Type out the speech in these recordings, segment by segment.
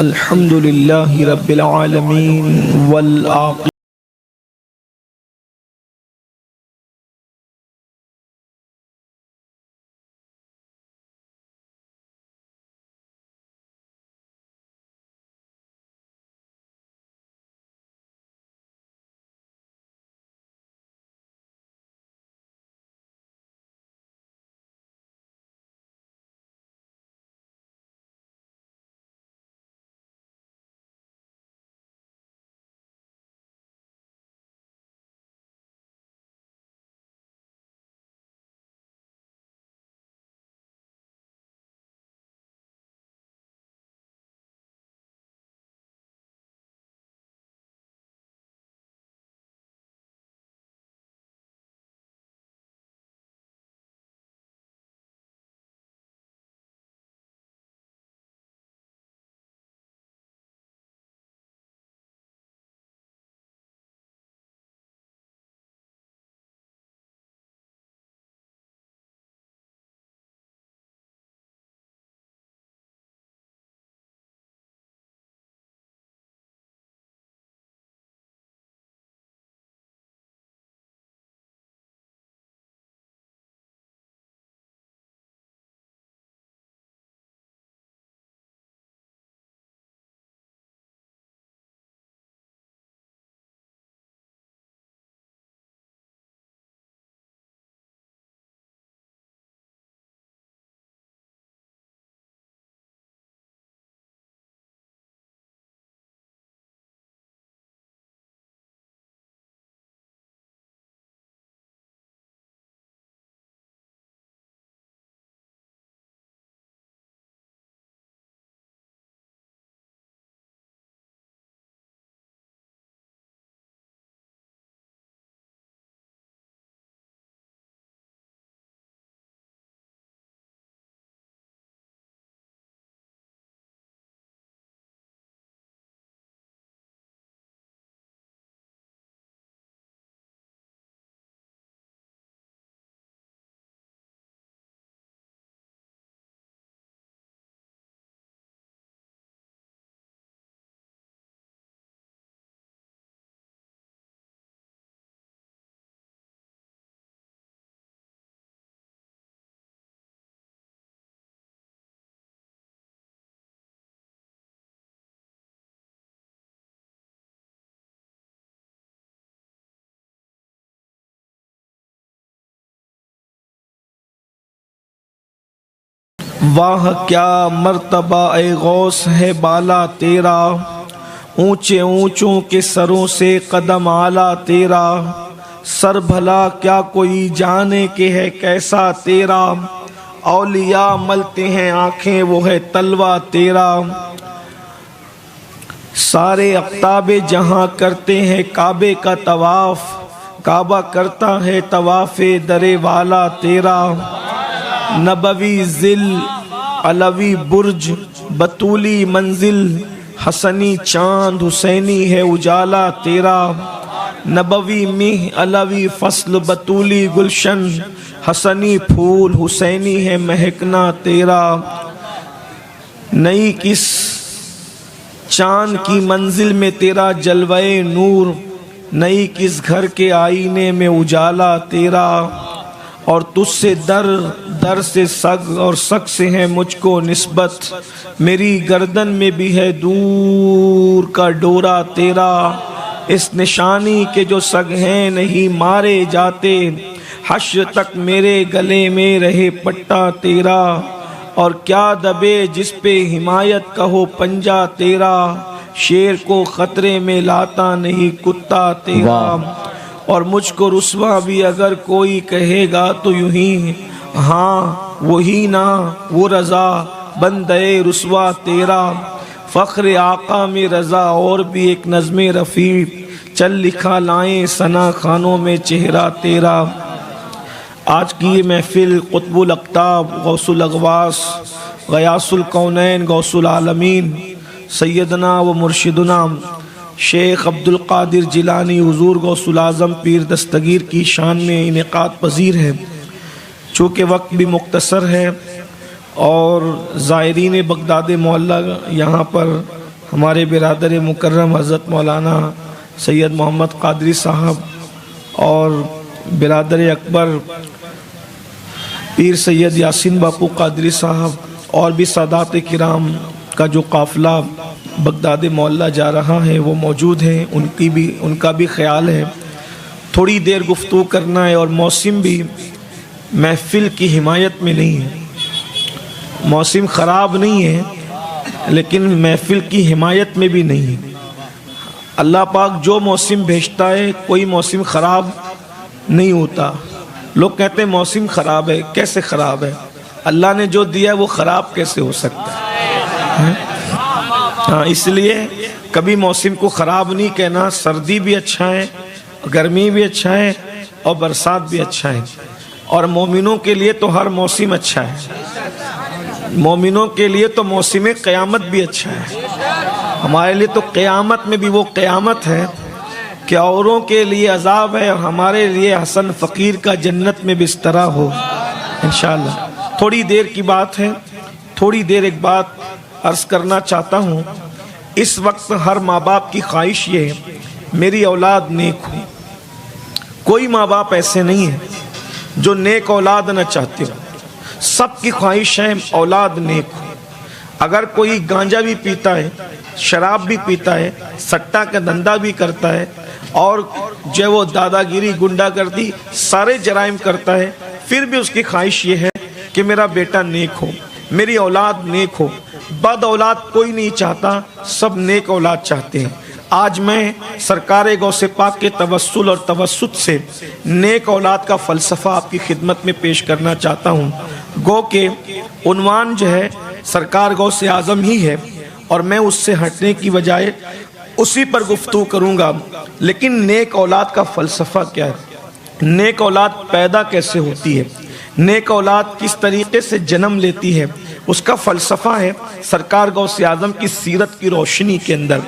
الحمد للہ رب العالمین والعاقبۃ واہ کیا مرتبہ اے غوث ہے بالا تیرا، اونچے اونچوں کے سروں سے قدم اعلیٰ تیرا، سر بھلا کیا کوئی جانے کہ ہے کیسا تیرا، اولیاء ملتے ہیں آنکھیں وہ ہے تلوہ تیرا، سارے اقطاب جہاں کرتے ہیں کعبے کا طواف، کعبہ کرتا ہے طواف در والا تیرا، نبوی ذل علوی برج بطولی منزل، حسنی چاند حسینی ہے اجالا تیرا، نبوی مہ علوی فصل بطولی گلشن، حسنی پھول حسینی ہے مہکنا تیرا، نئی کس چاند کی منزل میں تیرا جلوہ نور، نئی کس گھر کے آئینے میں اجالا تیرا، اور تجھ سے در سے سگ اور سگ سے ہے مجھ کو نسبت، میری گردن میں بھی ہے دور کا ڈورا تیرا، اس نشانی کے جو سگ ہیں نہیں مارے جاتے، حشر تک میرے گلے میں رہے پٹا تیرا، اور کیا دبے جس پہ حمایت کا ہو پنجہ تیرا، شیر کو خطرے میں لاتا نہیں کتا تیرا، اور مجھ کو رسوا بھی اگر کوئی کہے گا تو یوں ہی ہاں وہی نا وہ رضا بندے رسوا تیرا، فخر آقا میں رضا اور بھی ایک نظم رفیع، چل لکھا لائیں ثنا خانوں میں چہرہ تیرا۔ آج کی یہ محفل قطب الاقطاب غوث الاغواث غیاث الکونین غوث العالمین سیدنا و مرشدنا شیخ عبد القادر جیلانی حضور غوث العظم پیر دستگیر کی شان میں انعقاد پذیر ہے۔ چونکہ وقت بھی مختصر ہے اور زائرین بغداد معلیٰ یہاں پر ہمارے برادر مکرم حضرت مولانا سید محمد قادری صاحب اور برادر اکبر پیر سید یاسین باپو قادری صاحب اور بھی سادات کرام کا جو قافلہ بغداد معلیٰ جا رہا ہے وہ موجود ہیں، ان کا بھی خیال ہے۔ تھوڑی دیر گفتگو کرنا ہے، اور موسم بھی محفل کی حمایت میں نہیں ہے، موسم خراب نہیں ہے لیکن محفل کی حمایت میں بھی نہیں ہے۔ اللہ پاک جو موسم بھیجتا ہے کوئی موسم خراب نہیں ہوتا۔ لوگ کہتے ہیں موسم خراب ہے، کیسے خراب ہے؟ اللہ نے جو دیا ہے وہ خراب کیسے ہو سکتا ہے؟ ہاں، اس لیے کبھی موسم کو خراب نہیں کہنا۔ سردی بھی اچھا ہے، گرمی بھی اچھا ہے، اور برسات بھی اچھا ہے، اور مومنوں کے لیے تو ہر موسم اچھا ہے۔ مومنوں کے لیے تو موسم قیامت بھی اچھا ہے۔ ہمارے لیے تو قیامت میں بھی وہ قیامت ہے کہ اوروں کے لیے عذاب ہے، اور ہمارے لیے حسن فقیر کا جنت میں بسترا ہو انشاءاللہ۔ تھوڑی دیر کی بات ہے، تھوڑی دیر ایک بات عرض کرنا چاہتا ہوں۔ اس وقت ہر ماں باپ کی خواہش یہ ہے میری اولاد نیک ہو۔ کوئی ماں باپ ایسے نہیں ہیں جو نیک اولاد نہ چاہتے ہو، سب کی خواہش ہے اولاد نیک ہو۔ اگر کوئی گانجا بھی پیتا ہے، شراب بھی پیتا ہے، سٹا کا دھندا بھی کرتا ہے، اور جو وہ دادا گیری، گنڈا گردی سارے جرائم کرتا ہے، پھر بھی اس کی خواہش یہ ہے کہ میرا بیٹا نیک ہو، میری اولاد نیک ہو۔ بد اولاد کوئی نہیں چاہتا، سب نیک اولاد چاہتے ہیں۔ آج میں سرکار غوث پاک کے توسل اور توسط سے نیک اولاد کا فلسفہ آپ کی خدمت میں پیش کرنا چاہتا ہوں۔ گو کہ عنوان جو ہے سرکار غوث اعظم ہی ہے، اور میں اس سے ہٹنے کی بجائے اسی پر گفتگو کروں گا۔ لیکن نیک اولاد کا فلسفہ کیا ہے؟ نیک اولاد پیدا کیسے ہوتی ہے؟ نیک اولاد کس طریقے سے جنم لیتی ہے؟ اس کا فلسفہ ہے سرکار غوث اعظم کی سیرت کی روشنی کے اندر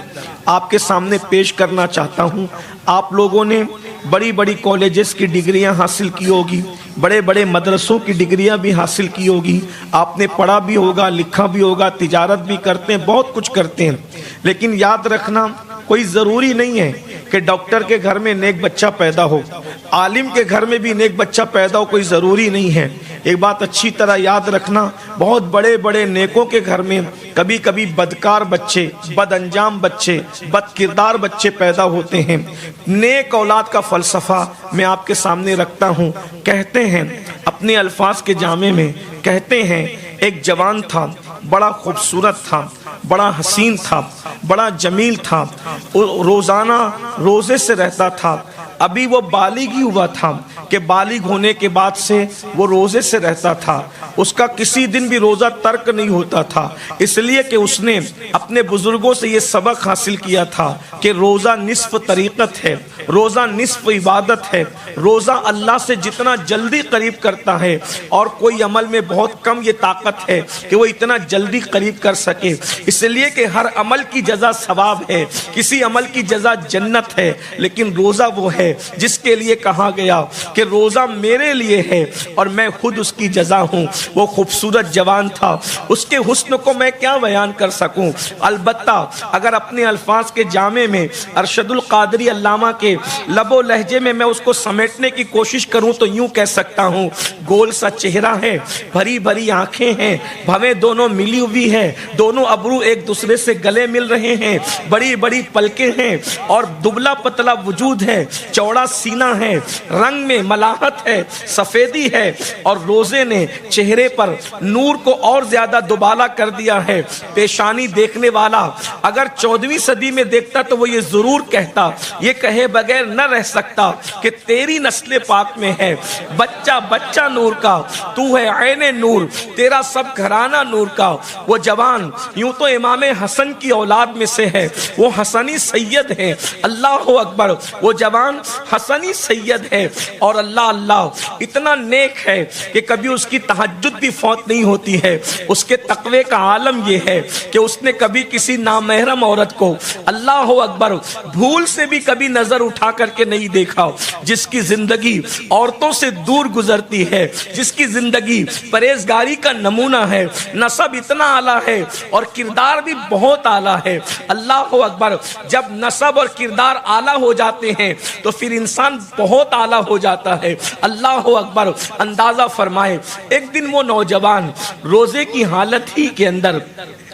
آپ کے سامنے پیش کرنا چاہتا ہوں۔ آپ لوگوں نے بڑی بڑی کالجز کی ڈگریاں حاصل کی ہوگی، بڑے بڑے مدرسوں کی ڈگریاں بھی حاصل کی ہوگی، آپ نے پڑھا بھی ہوگا، لکھا بھی ہوگا، تجارت بھی کرتے ہیں، بہت کچھ کرتے ہیں۔ لیکن یاد رکھنا کوئی ضروری نہیں ہے کہ ڈاکٹر کے گھر میں نیک بچہ پیدا ہو، عالم کے گھر میں بھی نیک بچہ پیدا ہو، کوئی ضروری نہیں ہے۔ ایک بات اچھی طرح یاد رکھنا، بہت بڑے بڑے نیکوں کے گھر میں کبھی کبھی بدکار بچے، بد انجام بچے، بد کردار بچے پیدا ہوتے ہیں۔ نیک اولاد کا فلسفہ میں آپ کے سامنے رکھتا ہوں۔ کہتے ہیں اپنے الفاظ کے جامع میں، کہتے ہیں ایک جوان تھا، بڑا خوبصورت تھا، بڑا حسین تھا، بڑا جمیل تھا، روزانہ روزے سے رہتا تھا۔ ابھی وہ بالغ ہی ہوا تھا کہ بالغ ہونے کے بعد سے وہ روزے سے رہتا تھا، اس کا کسی دن بھی روزہ ترک نہیں ہوتا تھا، اس لیے کہ اس نے اپنے بزرگوں سے یہ سبق حاصل کیا تھا کہ روزہ نصف طریقت ہے، روزہ نصف عبادت ہے، روزہ اللہ سے جتنا جلدی قریب کرتا ہے، اور کوئی عمل میں بہت کم یہ طاقت ہے کہ وہ اتنا جلدی قریب کر سکے۔ اس لیے کہ ہر عمل کی جزا ثواب ہے، کسی عمل کی جزا جنت ہے، لیکن روزہ وہ ہے جس کے لیے کہا گیا کہ روزہ میرے لیے ہے اور میں خود اس کی جزا ہوں۔ وہ خوبصورت جوان تھا، اس کے حسن کو میں کیا بیان کر سکوں؟ البتہ اگر اپنے الفاظ کے جامع میں ارشد القادری علامہ کے لب و لہجے میں اس کو سمیٹنے کی کوشش کروں تو یوں کہہ سکتا ہوں، گول سا چہرہ ہے، بھری بھری آنکھیں ہیں، بھویں دونوں ملی ہوئی ہے، دونوں ابرو ایک دوسرے سے گلے مل رہے ہیں، بڑی بڑی پلکیں ہیں، اور دبلا پتلا وجود ہے، چوڑا سینہ ہے، رنگ میں ملاحت ہے، سفیدی ہے، اور روزے نے چہرے پر نور کو اور زیادہ دوبالا کر دیا ہے۔ پیشانی دیکھنے والا اگر 14ویں صدی میں دیکھتا تو وہ یہ ضرور کہتا، یہ کہے بغیر نہ رہ سکتا کہ تیری نسل پاک میں ہے بچہ بچہ نور کا، تو ہے عین نور، تیرا سب گھرانہ نور کا۔ وہ جوان یوں تو امام حسن کی اولاد میں سے ہے، وہ حسنی سید ہے، اللہ اکبر۔ وہ جوان حسنی سید ہے اور اللہ اللہ اتنا نیک ہے کہ کبھی اس کی تہجد بھی فوت نہیں ہوتی ہے۔ اس کے تقوی کا عالم یہ ہے کہ اس نے کبھی کسی نامحرم عورت کو اللہ اکبر بھول سے بھی کبھی نظر اٹھا کر کے نہیں دیکھا۔ جس کی زندگی عورتوں سے دور گزرتی ہے، جس کی زندگی پرہیزگاری کا نمونہ ہے، نسب اتنا اعلیٰ ہے اور کردار بھی بہت اعلیٰ ہے۔ اللہ اکبر، جب نسب اور کردار اعلیٰ ہو جاتے ہیں تو پھر انسان بہت اعلیٰ ہو جاتا ہے۔ اللہ اکبر، اندازہ فرمائے ایک دن وہ نوجوان روزے کی حالت ہی کے اندر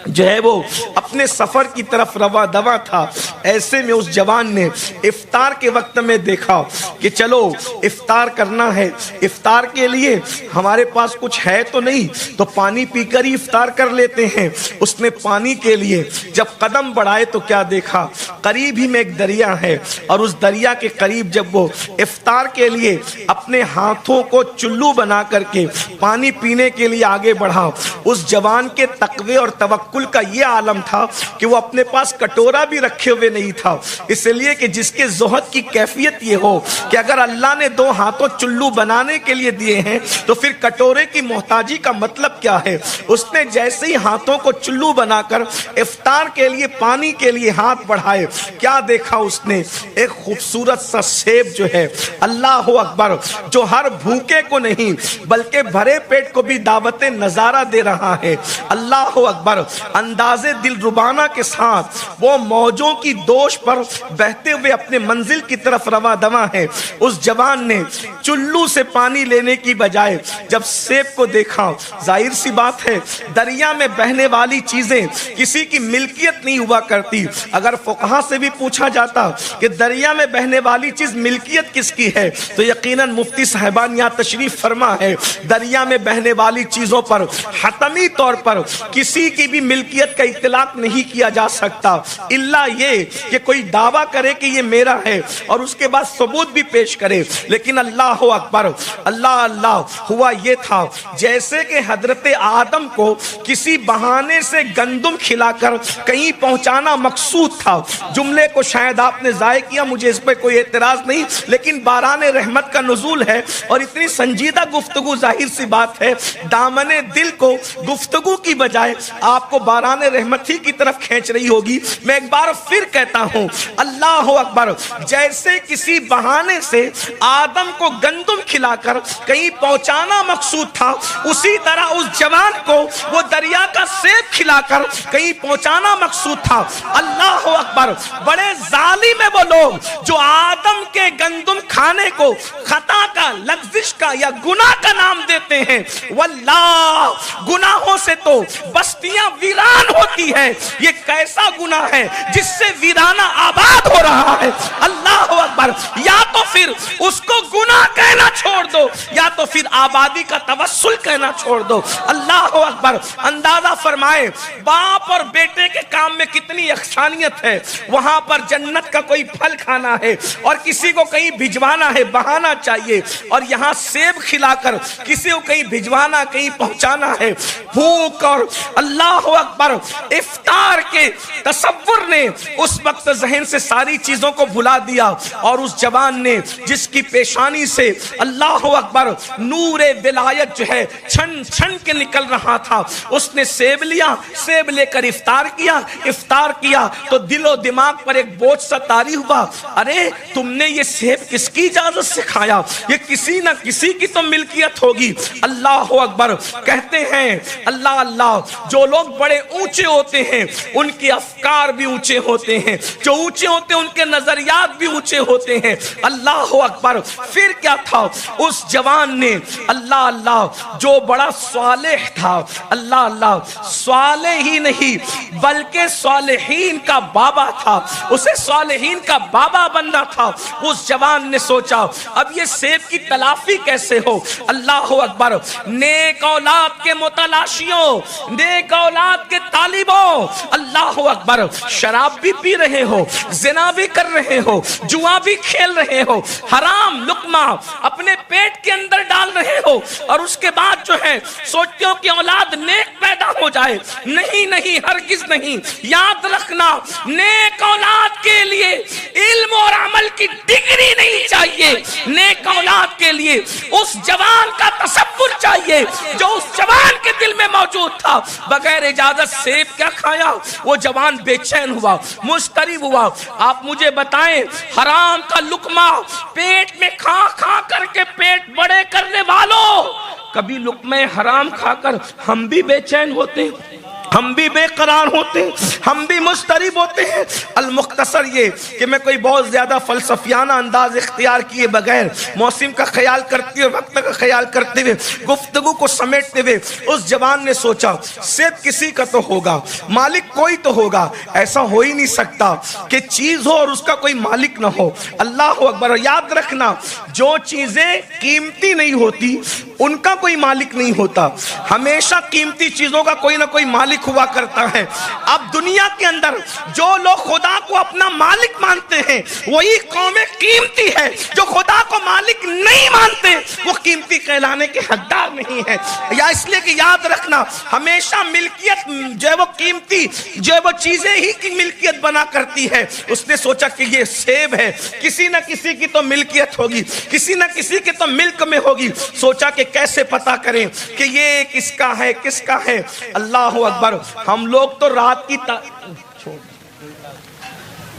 جو ہے وہ اپنے سفر کی طرف رواں دواں تھا۔ ایسے میں اس جوان نے افطار کے وقت میں دیکھا کہ چلو افطار کرنا ہے، افطار کے لیے ہمارے پاس کچھ ہے تو نہیں، تو پانی پی کر ہی افطار کر لیتے ہیں۔ اس نے پانی کے لیے جب قدم بڑھائے تو کیا دیکھا، قریب ہی میں ایک دریا ہے اور اس دریا کے قریب جب وہ افطار کے لیے اپنے ہاتھوں کو چلو بنا کر کے پانی پینے کے لیے آگے بڑھا، اس جوان کے تقوی اور توکل کا یہ عالم تھا کہ وہ اپنے پاس کٹورا بھی رکھے ہوئے نہیں تھا، اس لیے کہ جس کے زہد کی کیفیت یہ ہو کہ اگر اللہ نے دو ہاتھوں چلو بنانے کے لیے دیے ہیں تو پھر کٹورے کی محتاجی کا مطلب کیا ہے۔ اس نے جیسے ہی ہاتھوں کو چلو بنا کر افطار کے لیے پانی کے لیے ہاتھ بڑھائے، کیا دیکھا اس نے، ایک خوبصورت سا سیب جو ہے، اللہ اکبر، جو ہر بھوکے کو نہیں بلکہ بھرے پیٹ کو بھی دعوت نظارہ دے رہا ہے۔ اللہ اکبر، اندازے دل ربانہ کے ساتھ وہ موجوں کی دوش پر بہتے ہوئے اپنے منزل کی طرف رواں دواں ہے۔ اس جوان نے چلو سے پانی لینے کی بجائے جب سیب کو دیکھا، ظاہر سی بات ہے دریا میں بہنے والی چیزیں کسی کی ملکیت نہیں ہوا کرتی۔ اگر فقہا سے بھی پوچھا جاتا کہ دریا میں بہنے والی چیز ملکیت کس کی ہے تو یقیناً مفتی صاحبان یہاں تشریف فرما ہے، دریا میں بہنے والی چیزوں پر حتمی طور پر کسی کی بھی ملکیت کا اطلاق نہیں کیا جا سکتا، الا یہ کہ کوئی دعویٰ کرے کہ یہ میرا ہے اور اس کے بعد ثبوت بھی پیش کرے۔ لیکن اللہ اکبر، اللہ اللہ، ہوا یہ تھا جیسے کہ حضرت آدم کو کسی بہانے سے گندم کھلا کر کہیں پہنچانا مقصود تھا۔ جملے کو شاید آپ نے ضائع کیا، مجھے اس پہ کوئی اعتراض نہیں، لیکن باران رحمت کا نزول ہے اور اتنی سنجیدہ گفتگو، ظاہر سی بات ہے دامن دل کو گفتگو کی بجائے آپ کو باران رحمت ہی کی طرف کھینچ رہی ہوگی۔ میں ایک بار پھر کہتا ہوں، اللہ اکبر، جیسے کسی بہانے سے آدم کو گندم کھلا کر کہیں پہنچانا مقصود تھا، اسی طرح اس جوان کو وہ دریا کا سیب کھلا کر کہیں پہنچانا مقصود تھا۔ اللہ اکبر، بڑے ظالم ہیں وہ لوگ جو آدم کے گندم کھانے کو خطا کا، لغزش کا یا گناہ کا نام دیتے ہیں۔ واللہ، گناہوں سے تو بستیاں ویران ہوتی ہے، یہ کیسا گناہ ہے جس سے ویرانہ آباد ہو رہا ہے۔ اللہ اکبر، یا تو پھر اس کو گناہ کہنا چھوڑ دو یا تو پھر آبادی کا توسل کہنا چھوڑ دو۔ اللہ اکبر، اندازہ فرمائے باپ اور بیٹے کے کام میں کتنی یکسانیت ہے۔ وہاں پر جنت کا کوئی پھل کھانا ہے اور کسی کو کہیں بھجوانا ہے، بہانا چاہیے، اور یہاں سیب کھلا کر کسی کو کہیں بھجوانا، کہیں پہنچانا ہے۔ بھوک اور اللہ اکبر افطار کے تصور نے اس وقت ذہن سے ساری چیزوں کو بھلا دیا، اور اس جوان نے جس کی پیشانی سے اللہ اکبر نور ولایت جو ہے چھن چھن کے نکل رہا تھا، اس نے سیب لیا، سیب لے کر افطار کیا تو دل و دماغ پر ایک بوجھ سا طاری ہوا، ارے تم نے یہ سیب کس کی اجازت سے کھایا؟ یہ کسی نہ کسی کی تو ملکیت ہوگی۔ اللہ اکبر، کہتے ہیں اللہ اللہ، جو لوگ بڑے اونچے ہوتے ہیں ان کے افکار بھی اونچے ہوتے ہیں، جو اونچے ہوتے ہیں ان کے نظریات بھی اونچے ہوتے ہیں۔ اللہ اکبر، پھر کیا تھا اس جوان نے، اللہ اللہ، جو بڑا صالح تھا، اللہ اللہ، صالح ہی نہیں بلکہ صالحین کا بابا تھا، اسے صالحین کا بابا بننا تھا۔ اس جوان نے سوچا اب یہ سیب کی تلافی کیسے ہو؟ اللہ اکبر، نیک اولاد کے متلاشیوں، نیک اولاد کے طالبوں، اللہ اکبر، شراب بھی پی رہے ہو، زنا بھی کر رہے ہو، جوا بھی کھیل رہے ہو، حرام لقمہ اپنے پیٹ کے اندر ڈال رہے ہو اور اس کے بعد جو ہے سوچتے ہو کہ اولاد نیک پیدا ہو جائے. نہیں نہیں، ہرگز نہیں. یاد رکھنا، نیک اولاد کے لیے علم اور عمل کی ڈگری نہیں چاہیے. نیک اولاد کے لیے اس جوان کا تصور چاہیے جو اس جوان کے دل میں موجود تھا. بغیر اجازت سیب کیا کھایا؟ وہ جوان بے چین ہوا، مضطرب ہوا. آپ مجھے بتائیں، حرام کا لقمہ پیٹ میں کھا کھا کر کے پیٹ بڑے کرنے والوں، کبھی لقمہ حرام کھا کر ہم بھی بے چین ہوتے ہیں، ہم بھی بے قرار ہوتے ہیں، ہم بھی مضطرب ہوتے ہیں. المختصر یہ کہ میں کوئی بہت زیادہ فلسفیانہ انداز اختیار کیے بغیر، موسم کا خیال کرتے ہوئے، وقت کا خیال کرتے ہوئے، گفتگو کو سمیٹتے ہوئے، اس جوان نے سوچا سیب کسی کا تو ہوگا، مالک کوئی تو ہوگا. ایسا ہو ہی نہیں سکتا کہ چیز ہو اور اس کا کوئی مالک نہ ہو. اللہ اکبر. یاد رکھنا، جو چیزیں قیمتی نہیں ہوتی ان کا کوئی مالک نہیں ہوتا. ہمیشہ قیمتی چیزوں کا کوئی نہ کوئی مالک ہوا کرتا ہے. اب دنیا کے اندر جو لوگ خدا کو اپنا مالک مانتے ہیں وہی قوم قیمتی ہے. جو خدا کو مالک نہیں مانتے وہ قیمتی کہلانے کے حقدار نہیں ہے. یا اس لیے کہ یاد رکھنا، ہمیشہ ملکیت جو ہے وہ قیمتی جو ہے وہ چیزیں ہی کی ملکیت بنا کرتی ہے. اس نے سوچا کہ یہ سیب ہے، کسی نہ کسی کی تو ملکیت ہوگی، کسی نہ کسی کے تو ملک میں ہوگی. سوچا کہ کیسے پتا کریں کہ یہ کس کا ہے، کس کا ہے. اللہ اکبر. ہم لوگ تو رات کی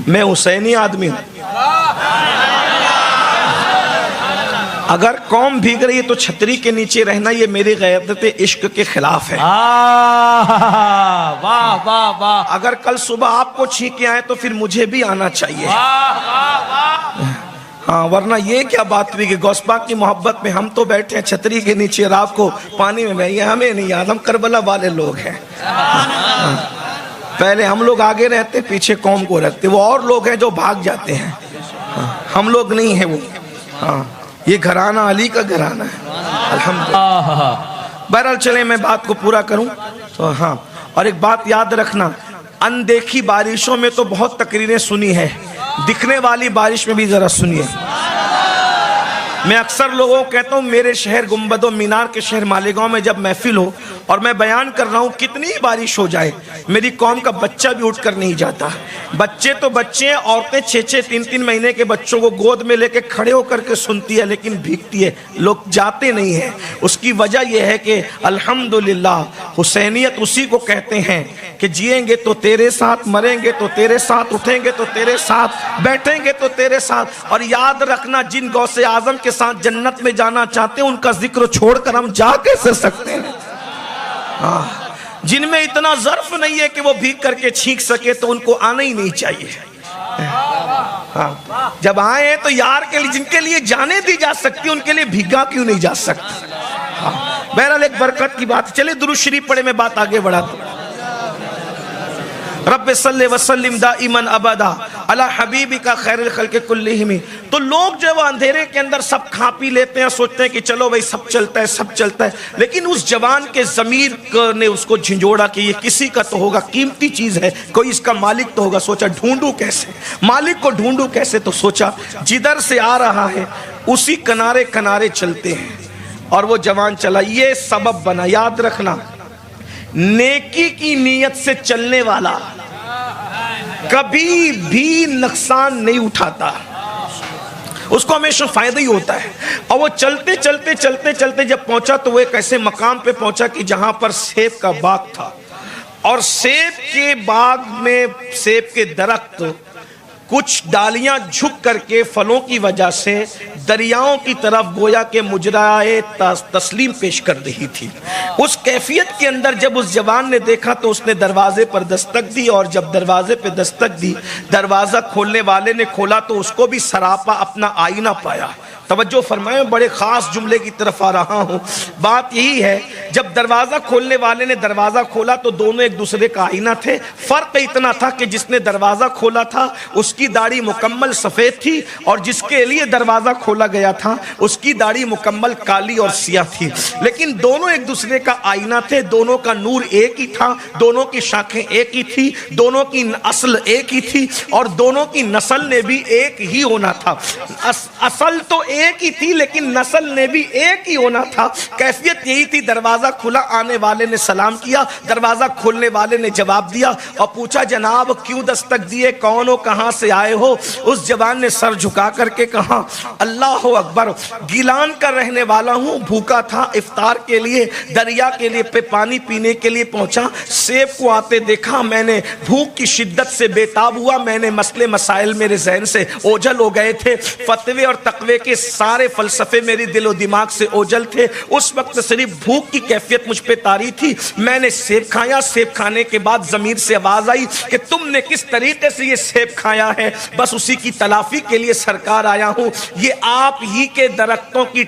میں حسینی آدمی ہوں. اگر قوم بھیگ رہی ہے تو چھتری کے نیچے رہنا یہ میری غیرت عشق کے خلاف ہے. واہ واہ واہ. اگر کل صبح آپ کو چھینکے آئے تو پھر مجھے بھی آنا چاہیے. ہاں، ورنہ یہ کیا بات ہوئی کہ غوث پاک کی محبت میں ہم تو بیٹھے ہیں چھتری کے نیچے، رات کو پانی میں بہیے. ہمیں نہیں یاد، ہم کربلا والے لوگ ہیں. پہلے ہم لوگ آگے رہتے، پیچھے قوم کو رکھتے. وہ اور لوگ ہیں جو بھاگ جاتے ہیں، ہم لوگ نہیں ہیں وہ. ہاں، یہ گھرانہ علی کا گھرانہ ہے الحمدللہ. بہرحال چلیں میں بات کو پورا کروں تو ہاں. اور ایک بات یاد رکھنا، اندیکھی بارشوں میں تو بہت تقریریں سنی ہے، دکھنے والی بارش میں بھی ذرا سنیے. میں اکثر لوگوں کو کہتا ہوں میرے شہر گنبد و مینار کے شہر مالیگاؤں میں جب محفل ہو اور میں بیان کر رہا ہوں کتنی بارش ہو جائے میری قوم کا بچہ بھی اٹھ کر نہیں جاتا. بچے تو بچے ہیں، عورتیں 6-6 3-3 مہینے کے بچوں کو گود میں لے کے کھڑے ہو کر کے سنتی ہے لیکن بھیگتی ہے، لوگ جاتے نہیں ہیں. اس کی وجہ یہ ہے کہ الحمدللہ حسینیت اسی کو کہتے ہیں کہ جیئیں گے تو تیرے ساتھ، مریں گے تو تیرے ساتھ، اٹھیں گے تو تیرے ساتھ، بیٹھیں گے تو تیرے ساتھ. اور یاد رکھنا، جن غوث اعظم کے ساتھ جنت میں جانا چاہتے ہیں ان کا ذکر چھوڑ کر ہم جا کیسے سکتے ہیں؟ جن میں اتنا ظرف نہیں ہے کہ وہ بھیگ کر کے چھینک سکے تو ان کو آنا ہی نہیں چاہیے. جب آئے ہیں تو یار کے لیے، جن کے لیے جانے دی جا سکتی ان کے لیے بھیگا کیوں نہیں جا سکتا؟ بہرحال ایک برکت کی بات. چلے درود شریف پڑھے، میں بات آگے بڑھاتا ہوں. رب صلی وسلم دائما ابدا علی حبیبک خیر الخلق کلہم. تو لوگ جو ہے وہ اندھیرے کے اندر سب کھا پی لیتے ہیں، سوچتے ہیں کہ چلو بھائی سب چلتا ہے، سب چلتا ہے. لیکن اس جوان کے ضمیر نے اس کو جھنجھوڑا کہ یہ کسی کا تو ہوگا، قیمتی چیز ہے، کوئی اس کا مالک تو ہوگا. سوچا ڈھونڈوں کیسے، مالک کو ڈھونڈوں کیسے. تو سوچا جدھر سے آ رہا ہے اسی کنارے کنارے چلتے ہیں. اور وہ جوان چلا، یہ سبب بنا. یاد رکھنا، نیکی کی نیت سے چلنے والا کبھی بھی نقصان نہیں اٹھاتا، اس کو ہمیشہ فائدہ ہی ہوتا ہے. اور وہ چلتے چلتے چلتے چلتے جب پہنچا تو وہ ایک ایسے مقام پہ پہنچا کہ جہاں پر سیب کا باغ تھا. اور سیب کے باغ میں سیب کے درخت کچھ ڈالیاں جھک کر کے پھلوں کی وجہ سے دریاؤں کی طرف گویا کہ مجرائے تسلیم پیش کر رہی تھی. اس کیفیت کے اندر جب اس جوان نے دیکھا تو اس نے دروازے پر دستک دی. اور جب دروازے پہ دستک دی، دروازہ کھولنے والے نے کھولا تو اس کو بھی سراپا اپنا آئینہ پایا. توجہ فرمائیں، بڑے خاص جملے کی طرف آ رہا ہوں. بات یہی ہے، جب دروازہ کھولنے والے نے دروازہ کھولا تو دونوں ایک دوسرے کا آئینہ تھے. فرق اتنا تھا کہ جس نے دروازہ کھولا تھا اس کی داڑھی مکمل سفید تھی اور جس کے لیے دروازہ کھولا گیا تھا اس کی داڑھی مکمل کالی اور سیاہ تھی. لیکن دونوں ایک دوسرے کا آئینہ تھے، دونوں کا نور ایک ہی تھا، دونوں کی شاخیں ایک ہی تھی، دونوں کی اصل ایک ہی تھی اور دونوں کی نسل نے بھی ایک ہی ہونا تھا. اصل تو ایک ہی تھی لیکن نسل نے بھی ایک ہی ہونا تھا. کیفیت یہی تھی. دروازہ کھلا, آنے والے نے سلام کیا, دروازہ کھولنے والے نے جواب دیا اور پوچھا جناب کیوں دستک دیے, کون ہو, کہاں سے آئے ہو؟ اس جوان نے سر جھکا کر کے کہا اللہ اکبر, گیلان کا رہنے والا ہوں, بھوکا تھا, افطار کے لیے دریا کے لیے پانی پینے کے لیے پہنچا, سیب کو آتے دیکھا, میں نے بھوک کی شدت سے بےتاب ہوا, میں نے مسئلے مسائل میرے ذہن سے اوجھل ہو گئے تھے, فتوے اور تقوی کے سارے فلسفے میری دل و دماغ سے اوجھل تھے, اس وقت صرف بھوک کی کیفیت مجھ پہ طاری تھی, میں نے سیب کھایا, سیب کھانے کے بعد ضمیر سے آواز آئی کہ تم نے کس طریقے سے یہ سیب کھایا ہے, بس اسی کی تلافی کے لیے سرکار آیا ہوں. یہ آپ ہی کے درختوں کی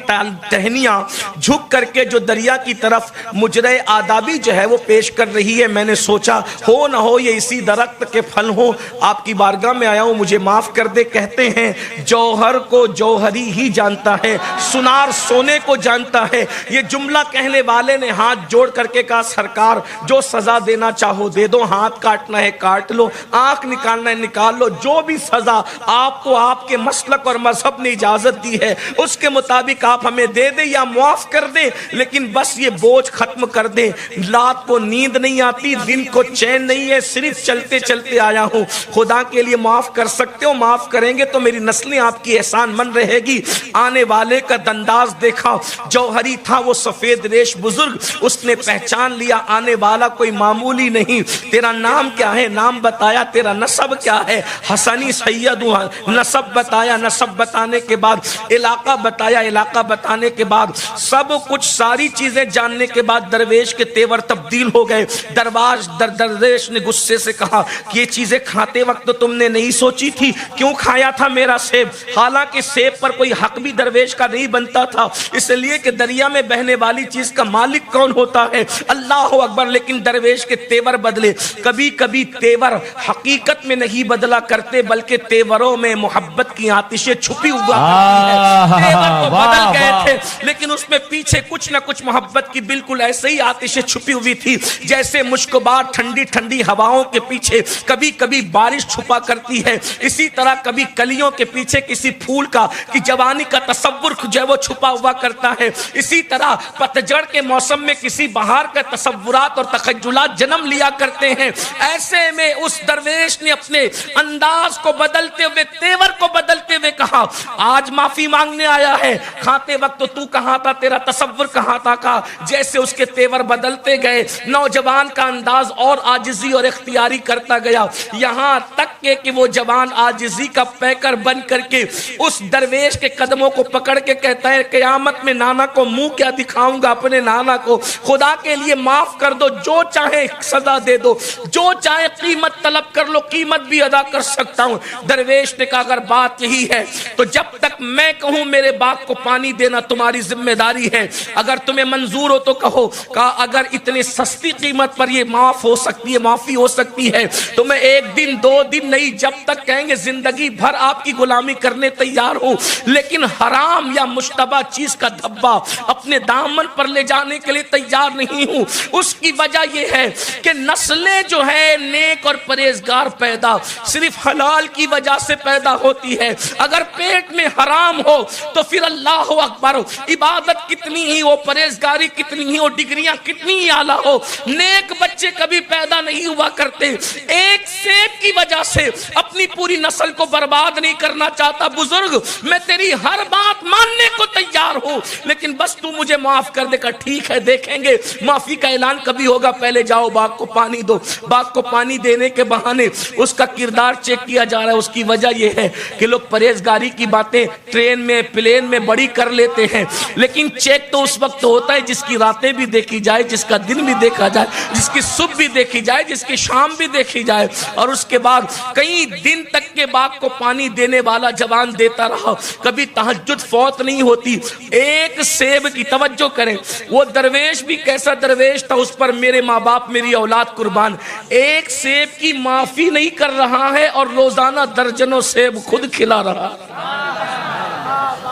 ٹہنیاں جھک کر کے جو دریا کی طرف مجرے آدابی جو ہے وہ پیش کر رہی ہے, میں نے سوچا ہو نہ ہو یہ اسی درخت کے پھل ہوں, آپ کی بارگاہ میں آیا ہوں, مجھے معاف کر دے. کہتے ہیں جوہر کو جوہری ہی جانتا ہے, سنار سونے کو جانتا ہے. یہ جملہ کہنے والے نے ہاتھ جوڑ کر کے کہا سرکار جو سزا دینا چاہو دے دو, ہاتھ کاٹنا ہے کاٹ لو, آنکھ نکالنا ہے نکال لو, جو بھی سزا آپ کو آپ کے مسلک اور مذہب نے اجازت دی ہے اس کے مطابق آپ ہمیں دے دیں یا معاف کر دیں, لیکن بس یہ بوجھ ختم کر دیں. رات کو نیند نہیں آتی, دن کو چین نہیں ہے, صرف چلتے چلتے آیا ہوں, خدا کے لیے معاف کر سکتے ہو, معاف کریں گے تو میری نسلیں آپ کی احسان من رہے گی. آنے والے کا دنداز دیکھا, جوہری تھا وہ سفید ریش بزرگ, اس نے پہچان لیا آنے والا کوئی معمولی نہیں. تیرا نام کیا ہے؟ نام بتایا. تیرا نسب کیا ہے؟ حسنی سید ہوں. نسب بتایا, نسب بتانے کے بعد علاقہ بتایا, علاقہ بتانے کے بعد سب کچھ ساری چیزیں جاننے کے بعد درویش کے تیور تبدیل ہو گئے. درویش نے غصے سے کہا کہ یہ چیزیں کھاتے وقت تو تم نے نہیں سوچی تھی, کیوں کھایا تھا میرا سیب؟ حالانکہ سیب پر کوئی حق بھی درویش کا نہیں بنتا تھا, اس لیے کہ دریا میں بہنے والی چیز کا مالک کون ہوتا ہے؟ اللہ اکبر. لیکن درویش کے تیور بدلے. کبھی کبھی تیور حقیقت میں نہیں بدلا کرتے بلکہ تیوروں میں محبت کی آتشیں چھپی ہوا کرتی ہے. تیور تو بدل گئے تھے لیکن اس میں پیچھے کچھ نہ کچھ محبت کی بالکل ایسے ہی آتشیں چھپی ہوئی تھی جیسے مشکبار ٹھنڈی ٹھنڈی ہواؤں کے پیچھے کبھی کبھی بارش چھپا کرتی ہے, اسی طرح کبھی کلیوں کے پیچھے کسی پھول کا کی جوانی کا تصور جو ہے وہ چھپا ہوا کرتا ہے, اسی طرح پتجھڑ کے موسم میں کسی بہار کا تصورات اور تخیلات جنم لیا کرتے ہیں. ایسے میں اس درویش نے اپنے انداز کو بدلتے ہوئے, تیور کو بدلتے ہوئے کہا آج معافی مانگنے آیا ہے, کھاتے وقت تو کہاں تھا, تیرا تصور کہاں تھا. کہا جیسے اس کے تیور بدلتے گئے نوجوان کا انداز اور عاجزی اور اختیاری کرتا گیا, یہاں تک کہ وہ جوان عاجزی کا پیکر بن کر کے اس درویش کے قدموں کو پکڑ کے کہتا ہے قیامت میں نانا کو منہ کیا دکھاؤں گا اپنے نانا کو, خدا کے لیے معاف کر دو, جو چاہے سزا دے دو, جو چاہے قیمت طلب کر لو, قیمت بھی ادا کر سکتا ہوں. درویش نے کہا اگر بات یہی ہے تو جب تک میں کہوں میرے باغ کو پانی دینا تمہاری ذمہ داری ہے, اگر تمہیں منظور ہو تو کہو. کہا اگر اتنی سستی قیمت پر یہ معاف ہو سکتی ہے, معافی ہو سکتی ہے تو میں ایک دن دو دن نہیں, جب تک کہیں گے زندگی بھر آپ کی غلامی کرنے تیار ہوں, لیکن حرام یا مشتبہ چیز کا دھبا اپنے دامن پر لے جانے کے لیے تیار نہیں ہوں. اس کی وجہ یہ ہے کہ نسلیں جو ہے نیک اور پرہیزگار پیدا صرف حلال کی وجہ سے پیدا ہوتی ہے. اگر پیٹ میں حرام ہو تو پھر اللہ اکبر عبادت کتنی ہی ہو, پرہیزگاری کتنی ہی ہو, ڈگریاں کتنی ہی اعلیٰ ہو, نیک بچے کبھی پیدا نہیں ہوا کرتے. ایک سیب کی وجہ سے اپنی پوری نسل کو برباد نہیں کرنا چاہتا. بزرگ میں تیری ہر بات ماننے کو تیار ہوں لیکن بس تو مجھے معاف کر دے. کہا ٹھیک ہے دیکھیں گے معافی کا اعلان کبھی ہوگا, پہلے جاؤ باغ کو پانی دو. باغ کو پانی دینے کے بہانے اس کا کردار چیک کیا جا رہا ہے. اس کی وجہ یہ ہے کہ لوگ پرہیزگاری کی باتیں ٹرین میں پلین میں بڑی کر لیتے ہیں, لیکن چیک تو اس وقت ہوتا ہے جس کی راتیں بھی دیکھی جائے, جس کا دن بھی دیکھا جائے, جس کی صبح بھی دیکھی جائے, جس کی شام بھی دیکھی جائے. اور اس کے بعد کئی دن تک کے باغ کو پانی دینے والا جوان دیتا رہا, کبھی تہجد فوت نہیں ہوتی. ایک سیب کی توجہ کریں, وہ درویش بھی کیسا درویش تھا, اس پر میرے ماں باپ میری اولاد قربان. ایک سیب کی معافی نہیں کر رہا ہے اور روزانہ درجنوں سیب خود کھلا رہا.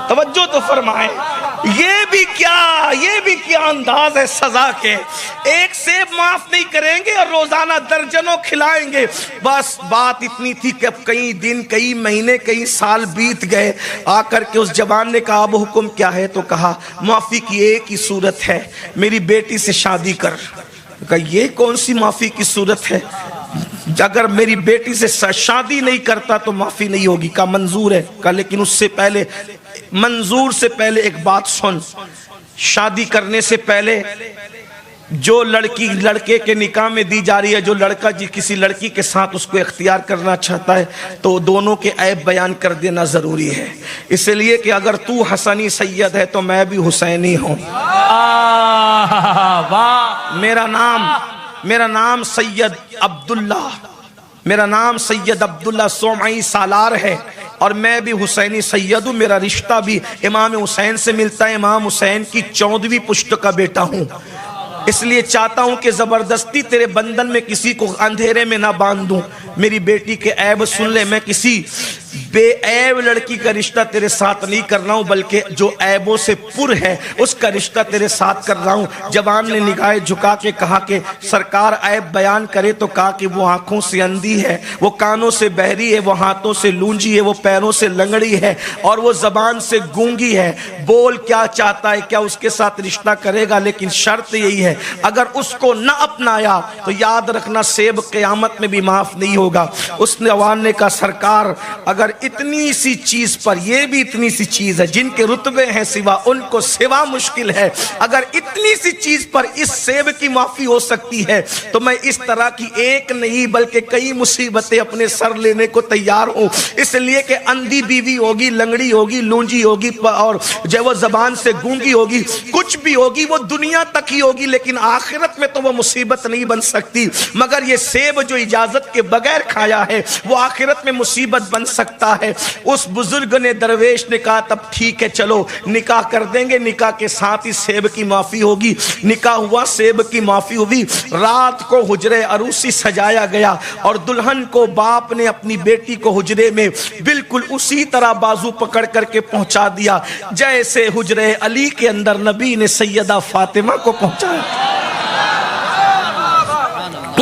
توجہ تو فرمائیں. یہ بھی کیا انداز ہے سزا کے. ایک سیب معاف نہیں کریں گے اور روزانہ درجنوں کھلائیں گے. بس بات اتنی تھی کہ اب کئی دن، کئی مہینے، کئی سال بیت گئے. آ کر کے اس جوان نے کہا اب حکم کیا ہے؟ تو کہا معافی کی ایک ہی صورت ہے، میری بیٹی سے شادی کر. کہا یہ کون سی معافی کی صورت ہے؟ اگر میری بیٹی سے شادی نہیں کرتا تو معافی نہیں ہوگی. کہا منظور ہے. کہا لیکن اس سے پہلے، منظور سے پہلے ایک بات سن. شادی کرنے سے پہلے جو لڑکی لڑکے کے نکاح میں دی جا رہی ہے، جو لڑکا کسی لڑکی کے ساتھ اس کو اختیار کرنا چاہتا ہے تو دونوں کے عیب بیان کر دینا ضروری ہے. اس لیے کہ اگر تو حسنی سید ہے تو میں بھی حسینی ہوں. میرا نام سید عبداللہ، میرا نام سید عبداللہ سومعی سالار ہے اور میں بھی حسینی سید ہوں. میرا رشتہ بھی امام حسین سے ملتا ہے. امام حسین کی 14ویں پشت کا بیٹا ہوں. اس لیے چاہتا ہوں کہ زبردستی تیرے بندن میں کسی کو اندھیرے میں نہ باندھ دوں. میری بیٹی کے عیب سن لے. میں کسی بے عیب لڑکی کا رشتہ تیرے ساتھ نہیں کر رہا ہوں، بلکہ جو عیبوں سے پر ہے اس کا رشتہ تیرے ساتھ کر رہا ہوں. جوان نے نگاہیں جھکا کے کہا کہ سرکار عیب بیان کرے تو کہا کہ وہ آنکھوں سے اندھی ہے، وہ کانوں سے بہری ہے، وہ ہاتھوں سے لونجی ہے، وہ پیروں سے لنگڑی ہے اور وہ زبان سے گونگی ہے. بول کیا چاہتا ہے، کیا اس کے ساتھ رشتہ کرے گا؟ لیکن شرط یہی ہے اگر اس کو نہ اپنایا تو یاد رکھنا سیب قیامت میں بھی معاف نہیں ہوگا. اس جوان نے کہا سرکار اگر اتنی سی چیز پر، یہ بھی اتنی سی چیز ہے جن کے رتبے ہیں سوا، ان کو سوا مشکل ہے، اگر اتنی سی چیز پر اس سیب کی معافی ہو سکتی ہے تو میں اس طرح کی ایک نہیں بلکہ کئی مصیبتیں اپنے سر لینے کو تیار ہوں. اس لیے کہ اندھی بیوی ہوگی، لنگڑی ہوگی، لونجی ہوگی اور جو وہ زبان سے گونگی ہوگی، کچھ بھی ہوگی وہ دنیا تک ہی ہوگی لیکن آخرت میں تو وہ مصیبت نہیں بن سکتی. مگر یہ سیب جو اجازت کے بغیر کھایا ہے وہ آخرت میں مصیبت بن سکتا ہے. اس بزرگ نے، درویش نے کہا تب ٹھیک ہے چلو نکاح کر دیں گے، نکاح کے ساتھ ہی سیب کی معافی ہوگی. نکاح ہوا، سیب کی معافی ہوئی. رات کو حجرے عروسی سجایا گیا اور دلہن کو باپ نے اپنی بیٹی کو حجرے میں بالکل اسی طرح بازو پکڑ کر کے پہنچا دیا جیسے حجرے علی کے اندر نبی نے سیدہ فاطمہ کو پہنچایا.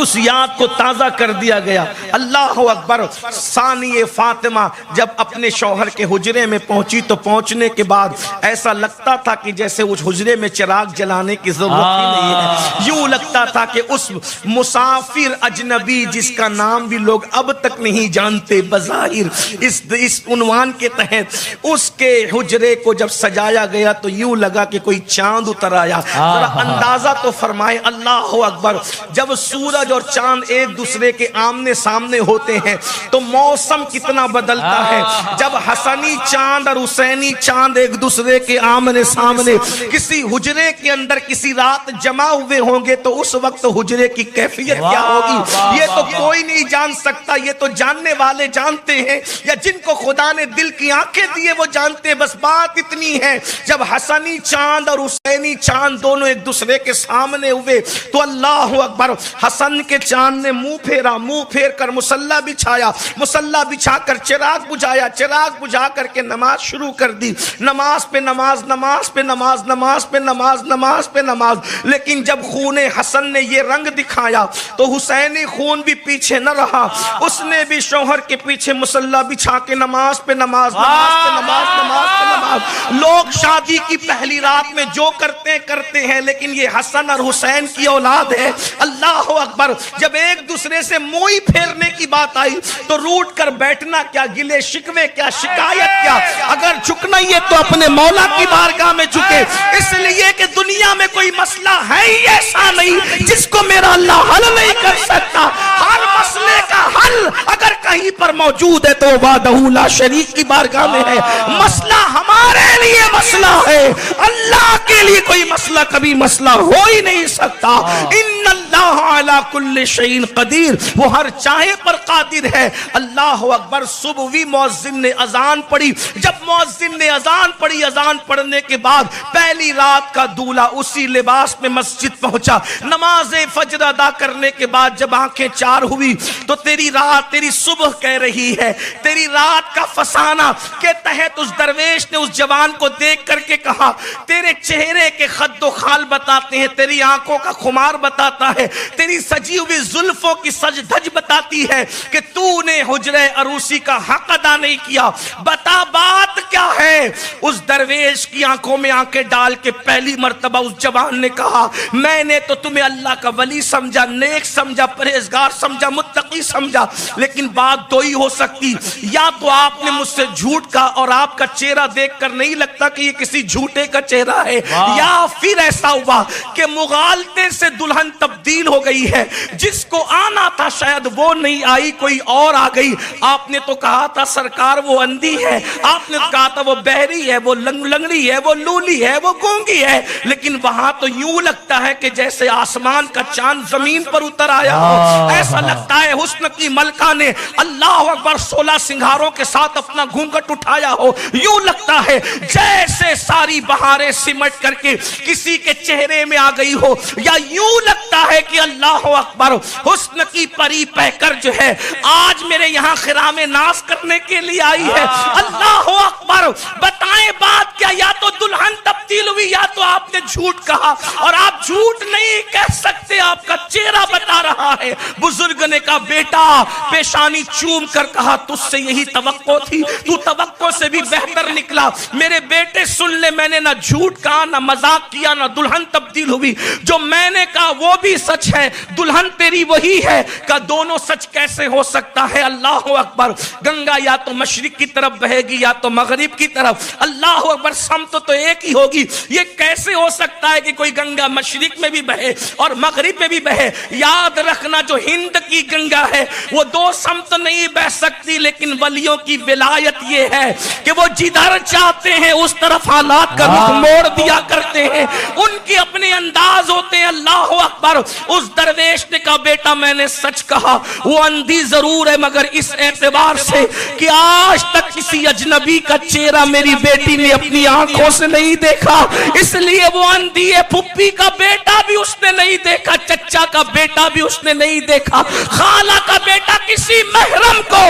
اس یاد کو تازہ کر دیا گیا. اللہ اکبر. ثانی فاطمہ جب اپنے شوہر کے حجرے میں پہنچی تو پہنچنے کے بعد ایسا لگتا تھا کہ جیسے اس حجرے میں چراغ جلانے کی ضرورت ہی نہیں ہے. یوں لگتا تھا کہ اس مسافر اجنبی جس کا نام بھی لوگ اب تک نہیں جانتے بظاہر اس عنوان کے تحت اس کے حجرے کو جب سجایا گیا تو یوں لگا کہ کوئی چاند اتر آیا. ذرا اندازہ تو فرمائے. اللہ اکبر. جب سورج اور چاند ایک دوسرے کے آمنے سامنے ہوتے ہیں تو موسم کتنا بدلتا ہے. جب حسنی چاند اور حسینی چاند ایک دوسرے کے آمنے سامنے کسی حجرے کے اندر کسی رات جمع ہوئے ہوں گے تو اس وقت حجرے کی کیفیت کیا ہوگی یہ تو کوئی نہیں جان سکتا. یہ تو جاننے والے جانتے ہیں یا جن کو خدا نے دل کی آنکھیں دیے وہ جانتے ہیں. بس بات اتنی ہے جب حسنی چاند اور حسینی چاند دونوں ایک دوسرے کے سامنے ہوئے تو اللہ اکبر. حسن کے چاند نے منہ پھیرا، منہ پھیر کر مصلی بچھایا، مصلی بچھا کر چراغ بجھایا، چراغ بجھا کر کے نماز شروع کر دی. نماز پہ نماز، نماز پہ نماز، نماز پہ نماز، نماز پہ نماز. لیکن جب خون حسن نے یہ رنگ دکھایا تو حسینی خون بھی پیچھے نہ رہا. اس نے بھی شوہر کے پیچھے مصلی بچھا کے نماز پہ نماز، نماز پہ نماز، نماز پہ نماز. لوگ شادی کی پہلی رات میں جو کرتے ہیں لیکن یہ حسن اور حسین کی اولاد ہے. اللہ اکبر. جب ایک دوسرے سے موئی پھیرنے کی بات آئی تو روٹ کر بیٹھنا کیا، گلے شکوے کیا، شکایت کیا. اگر جھکنا ہی ہے تو اپنے مولا کی بارگاہ میں جھکے. اس لیے کہ دنیا میں کوئی مسئلہ ہے ہی ایسا نہیں جس کو میرا اللہ حل نہیں کر سکتا. ہر مسئلے کا حل اگر کہیں پر موجود ہے تو وحدہ لا شریک کی بارگاہ میں ہے. مسئلہ ہمارے لیے مسئلہ ہے، اللہ کے لیے کوئی مسئلہ کبھی مسئلہ ہو ہی نہیں سکتا. ان اللہ علی کل شیء قدیر. وہ ہر چاہے پر قادر ہے. اللہ اکبر. صبحوی مؤذن نے اذان پڑھی. جب مؤذن نے اذان پڑھی، اذان پڑھنے کے بعد پہلی رات کا دولہا اسی لباس میں مسجد پہنچا. نماز فجر ادا کرنے کے بعد جب آنکھیں چار ہوئی تو تیری رات، تیری صبح کہہ رہی ہے، تیری رات عادت کا فسانہ کے تحت اس درویش نے اس جوان کو دیکھ کر کے کہا تیرے چہرے کے خد و خال بتاتے ہیں، تیری آنکھوں کا خمار بتاتا ہے، تیری سجی ہوئی زلفوں کی سج دھج بتاتی ہے کہ تو نے حجرہ عروسی کا حق ادا نہیں کیا، بتا بات کیا ہے؟ اس درویش کی آنکھوں میں آنکھیں ڈال کے پہلی مرتبہ اس جوان نے کہا میں نے تو تمہیں اللہ کا ولی سمجھا، نیک سمجھا، پرہیزگار سمجھا، متقی سمجھا، لیکن بات دو ہی ہو سکتی، یا تو آپ نے مجھ سے جھوٹ کہا اور آپ کا چہرہ دیکھ کر نہیں لگتا کہ یہ کسی جھوٹے کا چہرہ ہے، یا پھر ایسا ہوا کہ مغالطے سے دلہن تبدیل ہو گئی ہے، جس کو آنا تھا شاید وہ نہیں آئی، کوئی اور آ گئی۔ آپ نے تو کہا تھا سرکار وہ اندھی ہے، آپ نے کہا تھا وہ بہری ہے، وہ لنگڑی ہے، وہ لولی ہے، وہ گونگی ہے، لیکن وہاں تو یوں لگتا ہے کہ جیسے آسمان کا چاند زمین پر اتر آیا ہو، ایسا لگتا ہے حسن کی ملکہ نے اللہ اکبر 16 سنگھاروں کے ساتھ اپنا گھونگھٹ اٹھایا ہو، یوں لگتا ہے جیسے ساری بہاریں سمٹ کر کے کسی کے چہرے میں آ گئی ہو، یا یوں لگتا ہے کہ اللہ اکبر حسن کی پری پہ کر جو ہے آج میرے یہاں خرام ناز کرنے کے لیے آئی ہے۔ اللہ اکبر، بتائیں بات کیا؟ یا تو دلہن تبدیل ہوئی یا تو آپ نے جھوٹ کہا، اور آپ جھوٹ نہیں کہہ سکتے، آپ کا چہرہ بتا رہا ہے۔ بزرگ نے کہا بیٹا، پیشانی چوم کر کہا تجھ سے یہی توقع تھی، تو توقع سے بھی بہتر نکلا۔ میرے بیٹے سن لے، میں نے نہ جھوٹ کہا، نہ مذاق کیا، نہ دلہن تبدیل ہوئی، جو میں نے کہا وہ بھی سچ ہے، دلہن تیری وہی ہے۔ کہ دونوں سچ کیسے ہو سکتا ہے؟ اللہ اکبر، گنگا یا تو مشرق کی طرف بہے گی یا تو مغرب کی طرف، اللہ اکبر، سمت تو ایک ہی ہوگی، یہ کیسے ہو سکتا ہے کہ کوئی گنگا مشرق میں بھی بہے اور مغرب میں بھی بہے؟ یاد رکھنا جو ہند کی گنگا ہے وہ دو سمت نہیں بہ سکتی، لیکن ولیوں کی ولایت یہ ہے کہ وہ جدھر چاہتے ہیں اس طرف حالات کا رخ موڑ دیا کرتے ہیں، ان کے اپنے انداز ہوتے ہیں۔ اللہ اکبر، اس درویش نے کہا بیٹا میں نے سچ کہا، وہ اندھی ضرور ہے مگر اس اعتبار سے کہ آج تک کسی اجنبی کا چہرہ میری بیٹی نے اپنی آنکھوں سے نہیں دیکھا، اس لیے وہ اندھی ہے۔ پھپھی کا بیٹا بھی اس نے نہیں دیکھا، چچا کا بیٹا بھی اس نے نہیں دیکھا، خالہ کا بیٹا کسی محرم کو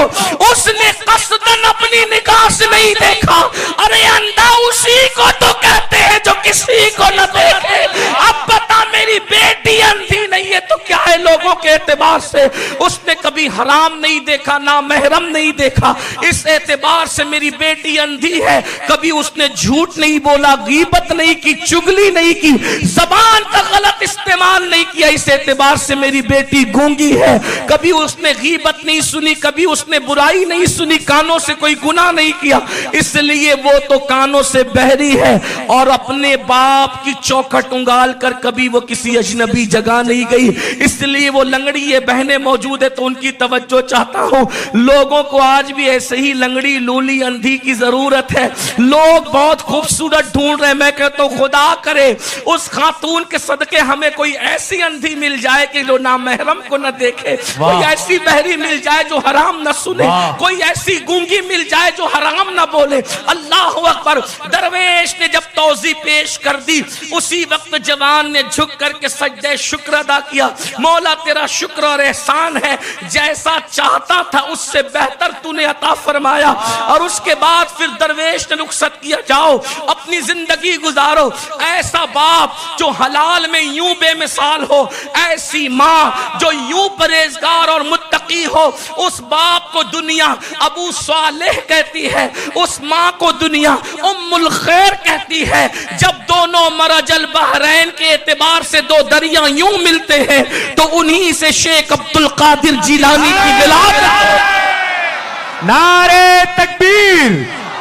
اس نے قصداً اپنی نگاہ سے نہیں دیکھا۔ ارے اندھا اسی کو تو کہتے ہیں جو کسی کو نہ دیکھے۔ اب بتا میری بیٹی اندھی نہیں ہے تو کیا ہے لوگوں کے اعتبار سے؟ اس نے کبھی حرام نہیں دیکھا، نہ محرم نہیں دیکھا، اس اعتبار سے میری بیٹی اندھی ہے۔ کبھی اس نے جھوٹ نہیں بولا، غیبت نہیں کی، چگلی نہیں کی، زبان کا غلط استعمال نہیں کیا، اس اعتبار سے میری بیٹی گونگی ہے۔ کبھی اس نے غیبت نہیں سنی، کبھی اس نے برائی نہیں سنی، کانوں سے کوئی گناہ نہیں کیا، اس لیے وہ تو کانوں سے بہری ہے، اور اپنے باپ کی چوکھٹ انگال کر کبھی وہ کسی اجنبی جگہ نہیں گئی، اس لیے وہ لنگڑی ہے۔ بہنیں موجود ہے تو ان کی توجہ چاہتا ہوں، لوگوں کو آج بھی ایسے ہی لنگڑی لولی اندھی کی ضرورت ہے۔ لوگ بہت خوبصورت ڈھونڈ رہے ہیں، میں کہتا ہوں خدا کرے اس خاتون کے صدقے ہمیں کوئی ایسی اندھی مل جائے کہ جو نہ محرم کو نہ دیکھے، کوئی ایسی بہری مل جائے جو حرام نہ سنے، کوئی ایسی گونگی مل جائے جو حرام نہ بولے۔ اللہ اکبر، درویش نے جب توضیح پیش کر دی اسی وقت جوان نے جھک کر کے سجدہ شکر ادا کیا، مولا تیرا شکر اور احسان ہے، جیسا چاہتا تھا اس سے بہتر تو نے عطا فرمایا۔ اور اس کے بعد پھر درویش نے رخصت کیا، جاؤ اپنی زندگی گزارو۔ ایسا باپ جو حلال میں یوں بے مثال ہو، ایسی ماں جو یوں پرہیزگار اور متقی ہو، اس باپ کو دنیا ابو صالح کہتی ہے، اس ماں کو دنیا ام الخیر کہتی ہے۔ جب دونوں مرج البحرین کے اعتبار سے دو دریا یوں ملتے ہیں تو انہی سے شیخ عبدالقادر جیلانی کی ولادت۔ نعرہ تکبیر،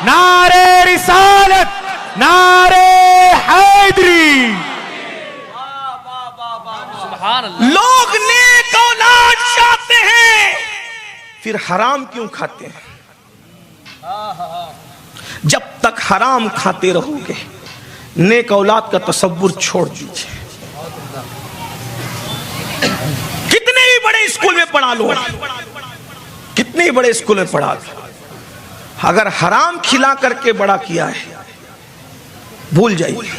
نعرہ رسالت، نعرہ حیدری۔ لوگ نیک اولاد چاہتے ہیں، پھر حرام کیوں کھاتے ہیں؟ جب تک حرام کھاتے رہو گے نیک اولاد کا تصور چھوڑ دیجئے۔ کتنے ہی بڑے اسکول میں پڑھا لو، کتنے ہی بڑے اسکول میں پڑھا لو، اگر حرام کھلا کر کے بڑا کیا ہے بھول جائیے،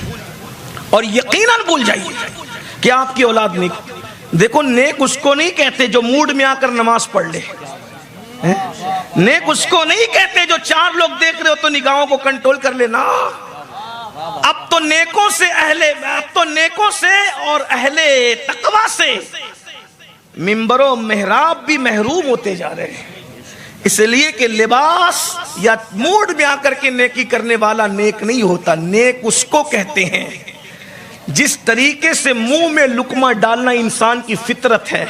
اور یقیناً بھول جائیے کہ آپ کی اولاد نیک۔ دیکھو نیک اس کو نہیں کہتے جو موڈ میں آ کر نماز پڑھ لے، نیک اس کو نہیں کہتے جو چار لوگ دیکھ رہے ہو تو نگاہوں کو کنٹرول کر لینا. اب تو نیکوں سے اور اہل تقویٰ سے منبر و محراب بھی محروم ہوتے جا رہے ہیں. اس لیے کہ لباس یا موڈ میں آ کر کے نیکی کرنے والا نیک نہیں ہوتا. نیک اس کو کہتے ہیں جس طریقے سے منہ میں لقمہ ڈالنا انسان کی فطرت ہے،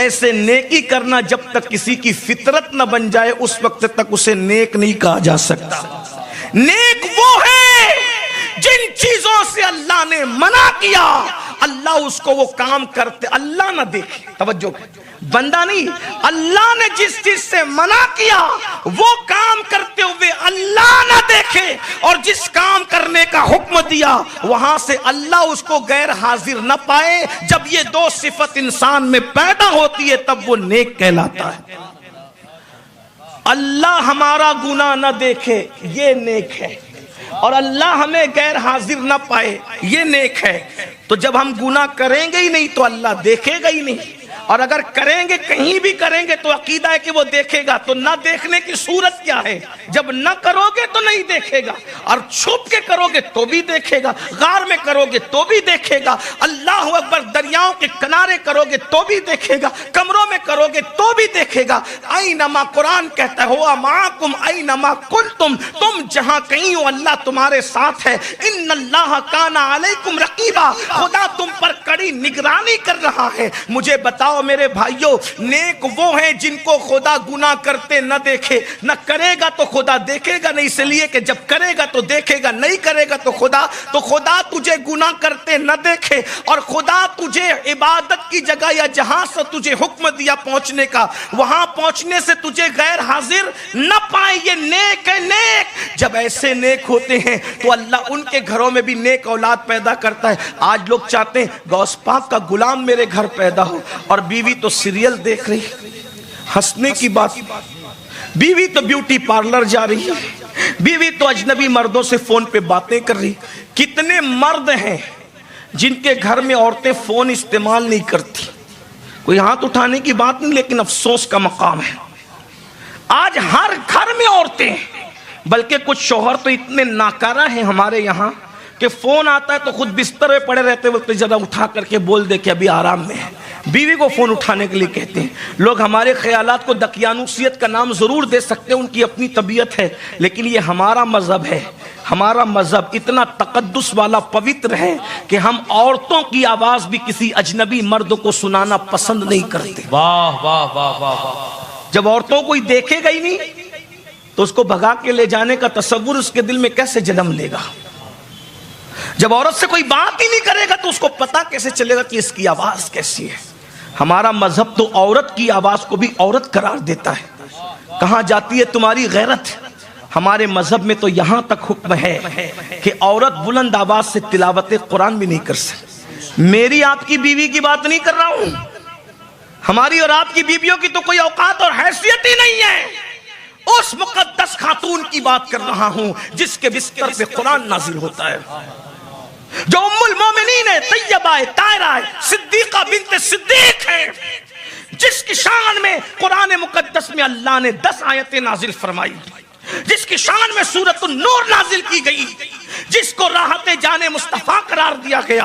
ایسے نیکی کرنا جب تک کسی کی فطرت نہ بن جائے اس وقت تک اسے نیک نہیں کہا جا سکتا. نیک وہ ہے جن چیزوں سے اللہ نے منع کیا اللہ اس کو وہ کام کرتے اللہ نہ دیکھے. توجہ بندہ نہیں، اللہ نے جس چیز سے منع کیا وہ کام کرتے ہوئے اللہ نہ دیکھے، اور جس کام کرنے کا حکم دیا وہاں سے اللہ اس کو غیر حاضر نہ پائے. جب یہ دو صفت انسان میں پیدا ہوتی ہے تب وہ نیک کہلاتا ہے. اللہ ہمارا گناہ نہ دیکھے یہ نیک ہے، اور اللہ ہمیں غیر حاضر نہ پائے یہ نیک ہے. تو جب ہم گناہ کریں گے ہی نہیں تو اللہ دیکھے گا ہی نہیں، اور اگر کریں گے کہیں بھی کریں گے تو عقیدہ ہے کہ وہ دیکھے گا. تو نہ دیکھنے کی صورت کیا ہے؟ جب نہ کرو گے تو نہیں دیکھے گا، اور چھپ کے کرو گے تو بھی دیکھے گا، غار میں کرو گے تو بھی دیکھے گا، اللہ اکبر دریاؤں کے کنارے کرو گے تو بھی دیکھے گا، کمروں میں کرو گے تو بھی دیکھے گا. اینما قرآن کہتا ہے ہوا معاکم اینما کنتم، تم جہاں کہیں ہو اللہ تمہارے ساتھ ہے. ان اللہ کان علیکم رقیبا، خدا تم پر کڑی نگرانی کر رہا ہے. مجھے بتاؤ میرے بھائیوں، نیک وہ ہیں جن کو خدا گناہ کرتے نہ دیکھے. نہ کرے گا تو خدا دیکھے گا نہیں، اس لیے کہ جب کرے گا تو دیکھے گا، نہیں کرے گا تو خدا تجھے گناہ کرتے نہ دیکھے، اور خدا تجھے عبادت کی جگہ یا جہاں سے تجھے حکم دیا پہنچنے کا وہاں پہنچنے سے تجھے غیر حاضر نہ پائے. یہ نیک ہے. نیک جب ایسے نیک ہوتے ہیں تو اللہ ان کے گھروں میں بھی نیک اولاد پیدا کرتا ہے. آج لوگ چاہتے ہیں غوث پاک کا غلام میرے گھر پیدا ہو، اور بیوی تو سیریل دیکھ رہی. ہنسنے کی بات، بیوی تو بیوٹی پارلر جا رہی ہے، بیوی تو اجنبی مردوں سے فون پہ باتیں کر رہی. کتنے مرد ہیں جن کے گھر میں عورتیں فون استعمال نہیں کرتی. کوئی ہاتھ اٹھانے کی بات نہیں، لیکن افسوس کا مقام ہے آج ہر گھر میں عورتیں. بلکہ کچھ شوہر تو اتنے ناکارہ ہیں ہمارے یہاں کہ فون آتا ہے تو خود بستر میں پڑے رہتے وقت ذرا اٹھا کر کے بول دے کہ ابھی آرام میں ہے. بیوی کو فون اٹھانے کے لیے کہتے ہیں. لوگ ہمارے خیالات کو دقیانوسیت کا نام ضرور دے سکتے ہیں، ان کی اپنی طبیعت ہے، لیکن یہ ہمارا مذہب ہے. ہمارا مذہب اتنا تقدس والا پوتر ہے کہ ہم عورتوں کی آواز بھی کسی اجنبی مرد کو سنانا پسند نہیں کرتے. واہ واہ واہ واہ. جب عورتوں کوئی دیکھے گا ہی نہیں تو اس کو بھگا کے لے جانے کا تصور اس کے دل میں کیسے جنم لے گا؟ جب عورت سے کوئی بات ہی نہیں کرے گا تو اس کو پتا کیسے چلے گا کہ اس کی آواز کیسی ہے؟ ہمارا مذہب تو عورت کی آواز کو بھی عورت قرار دیتا ہے. کہاں جاتی ہے تمہاری غیرت؟ ہمارے مذہب میں تو یہاں تک حکم ہے کہ عورت بلند آواز سے تلاوت قرآن بھی نہیں کر سکتی. میری آپ کی بیوی کی بات نہیں کر رہا ہوں، ہماری اور آپ کی بیویوں کی تو کوئی اوقات اور حیثیت ہی نہیں ہے. اس مقدس خاتون کی بات کر رہا ہوں جس کے بستر پہ قرآن نازل ہوتا ہے، جو ام المومنین ہے، طیبہ ہے، طاہرہ ہے، صدیقہ بنت صدیق ہے، جس کی شان میں قرآن مقدس میں اللہ نے 10 آیتیں نازل فرمائی، جس کی شان میں سورۃ النور نازل کی گئی، جس کو راحت جان مصطفیٰ قرار دیا گیا،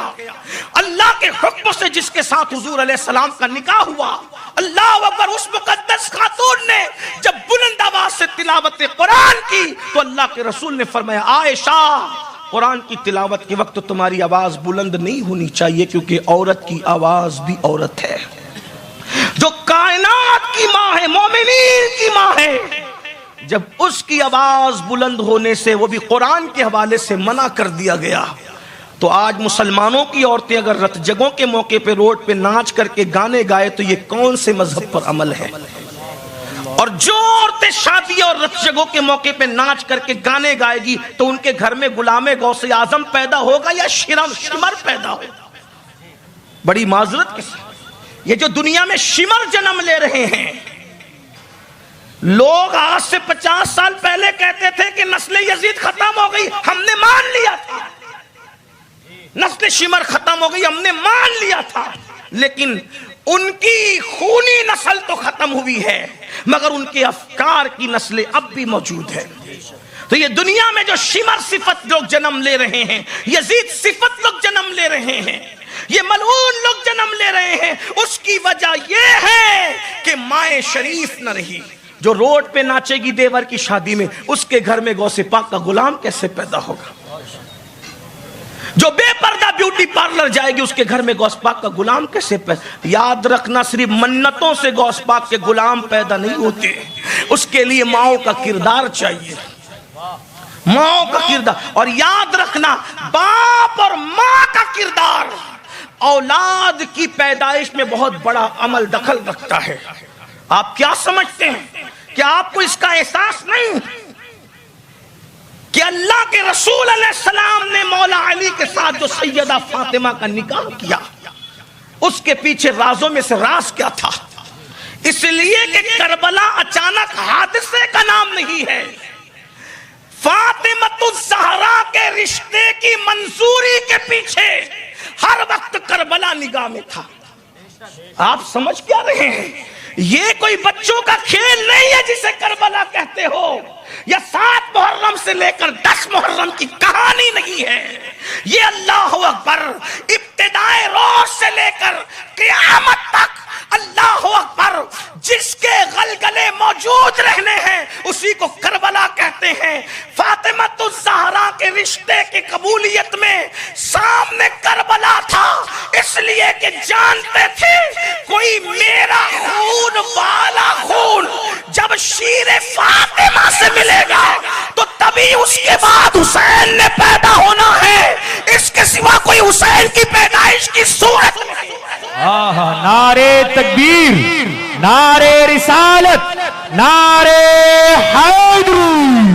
اللہ کے حکم سے جس کے ساتھ حضور علیہ السلام کا نکاح ہوا. اللہ اکبر. اس مقدس خاتون نے جب بلند آواز سے تلاوت قرآن کی تو اللہ کے رسول نے فرمایا عائشہ قرآن کی تلاوت کے وقت تمہاری آواز بلند نہیں ہونی چاہیے، کیونکہ عورت کی آواز بھی عورت ہے. جو کائنات کی ماں ہے، مومنین کی ماں ہے، جب اس کی آواز بلند ہونے سے وہ بھی قرآن کے حوالے سے منع کر دیا گیا تو آج مسلمانوں کی عورتیں اگر رت جگوں کے موقع پہ روڈ پہ ناچ کر کے گانے گائے تو یہ کون سے مذہب پر عمل ہے؟ اور جو عورتیں شادی اور رت جگوں کے موقع پہ ناچ کر کے گانے گائے گی تو ان کے گھر میں غلام غوث اعظم پیدا ہوگا یا شمر پیدا ہوگا؟ بڑی معذرت کے ساتھ یہ جو دنیا میں شمر جنم لے رہے ہیں، لوگ آج سے 50 سال پہلے کہتے تھے کہ نسل یزید ختم ہو گئی، ہم نے مان لیا تھا. نسل شمر ختم ہو گئی، ہم نے مان لیا تھا. لیکن ان کی خونی نسل تو ختم ہوئی ہے مگر ان کے افکار کی نسلیں اب بھی موجود ہیں. تو یہ دنیا میں جو شمر صفت لوگ جنم لے رہے ہیں، یزید صفت لوگ جنم لے رہے ہیں، یہ ملعون لوگ جنم لے رہے ہیں، اس کی وجہ یہ ہے کہ مائیں شریف نہ رہی. جو روڈ پہ ناچے گی دیور کی شادی میں، اس کے گھر میں غوث پاک کا غلام کیسے پیدا ہوگا؟ جو بے پردہ بیوٹی پارلر جائے گی، اس کے گھر میں غوث پاک کا غلام کیسے پیدا؟ یاد رکھنا، صرف منتوں سے غوث پاک کے غلام پیدا نہیں ہوتے، اس کے لیے ماؤں کا کردار چاہیے، ماؤں کا کردار. اور یاد رکھنا، باپ اور ماں کا کردار اولاد کی پیدائش میں بہت بڑا عمل دخل رکھتا ہے. آپ کیا سمجھتے ہیں؟ کیا آپ کو اس کا احساس نہیں کہ اللہ کے رسول علیہ السلام نے مولا علی کے ساتھ جو سیدہ فاطمہ کا نکاح کیا، اس کے پیچھے رازوں میں سے راز کیا تھا؟ اس لیے کہ کربلا اچانک حادثے کا نام نہیں ہے. فاطمہ الزہرا کے رشتے کی منظوری کے پیچھے ہر وقت کربلا نگاہ میں تھا. آپ سمجھ کیا رہے ہیں؟ یہ کوئی بچوں کا کھیل نہیں ہے جسے کربلا کہتے ہو، یا 7 محرم سے لے کر 10 محرم کی کہانی نہیں ہے. یہ اللہ اکبر ابتدائے روز سے لے کر قیامت تک اللہ اکبر جس کے غلغلے موجود رہنے ہیں اسی کو کربلا کہتے ہیں. فاطمہ الزہرا کے رشتے کی قبولیت میں سامنے کربلا تھا، اس لیے کہ جانتے تھے کوئی میرا خون والا خون جب شیر فاطمہ سے ملے گا تو تبھی اس کے بعد حسین نے پیدا ہونا ہے، اس کے سوا کوئی حسین کی پیدائش کی صورت نہیں. نعرے تکبیر، نعرے رسالت، نعرے حیدری.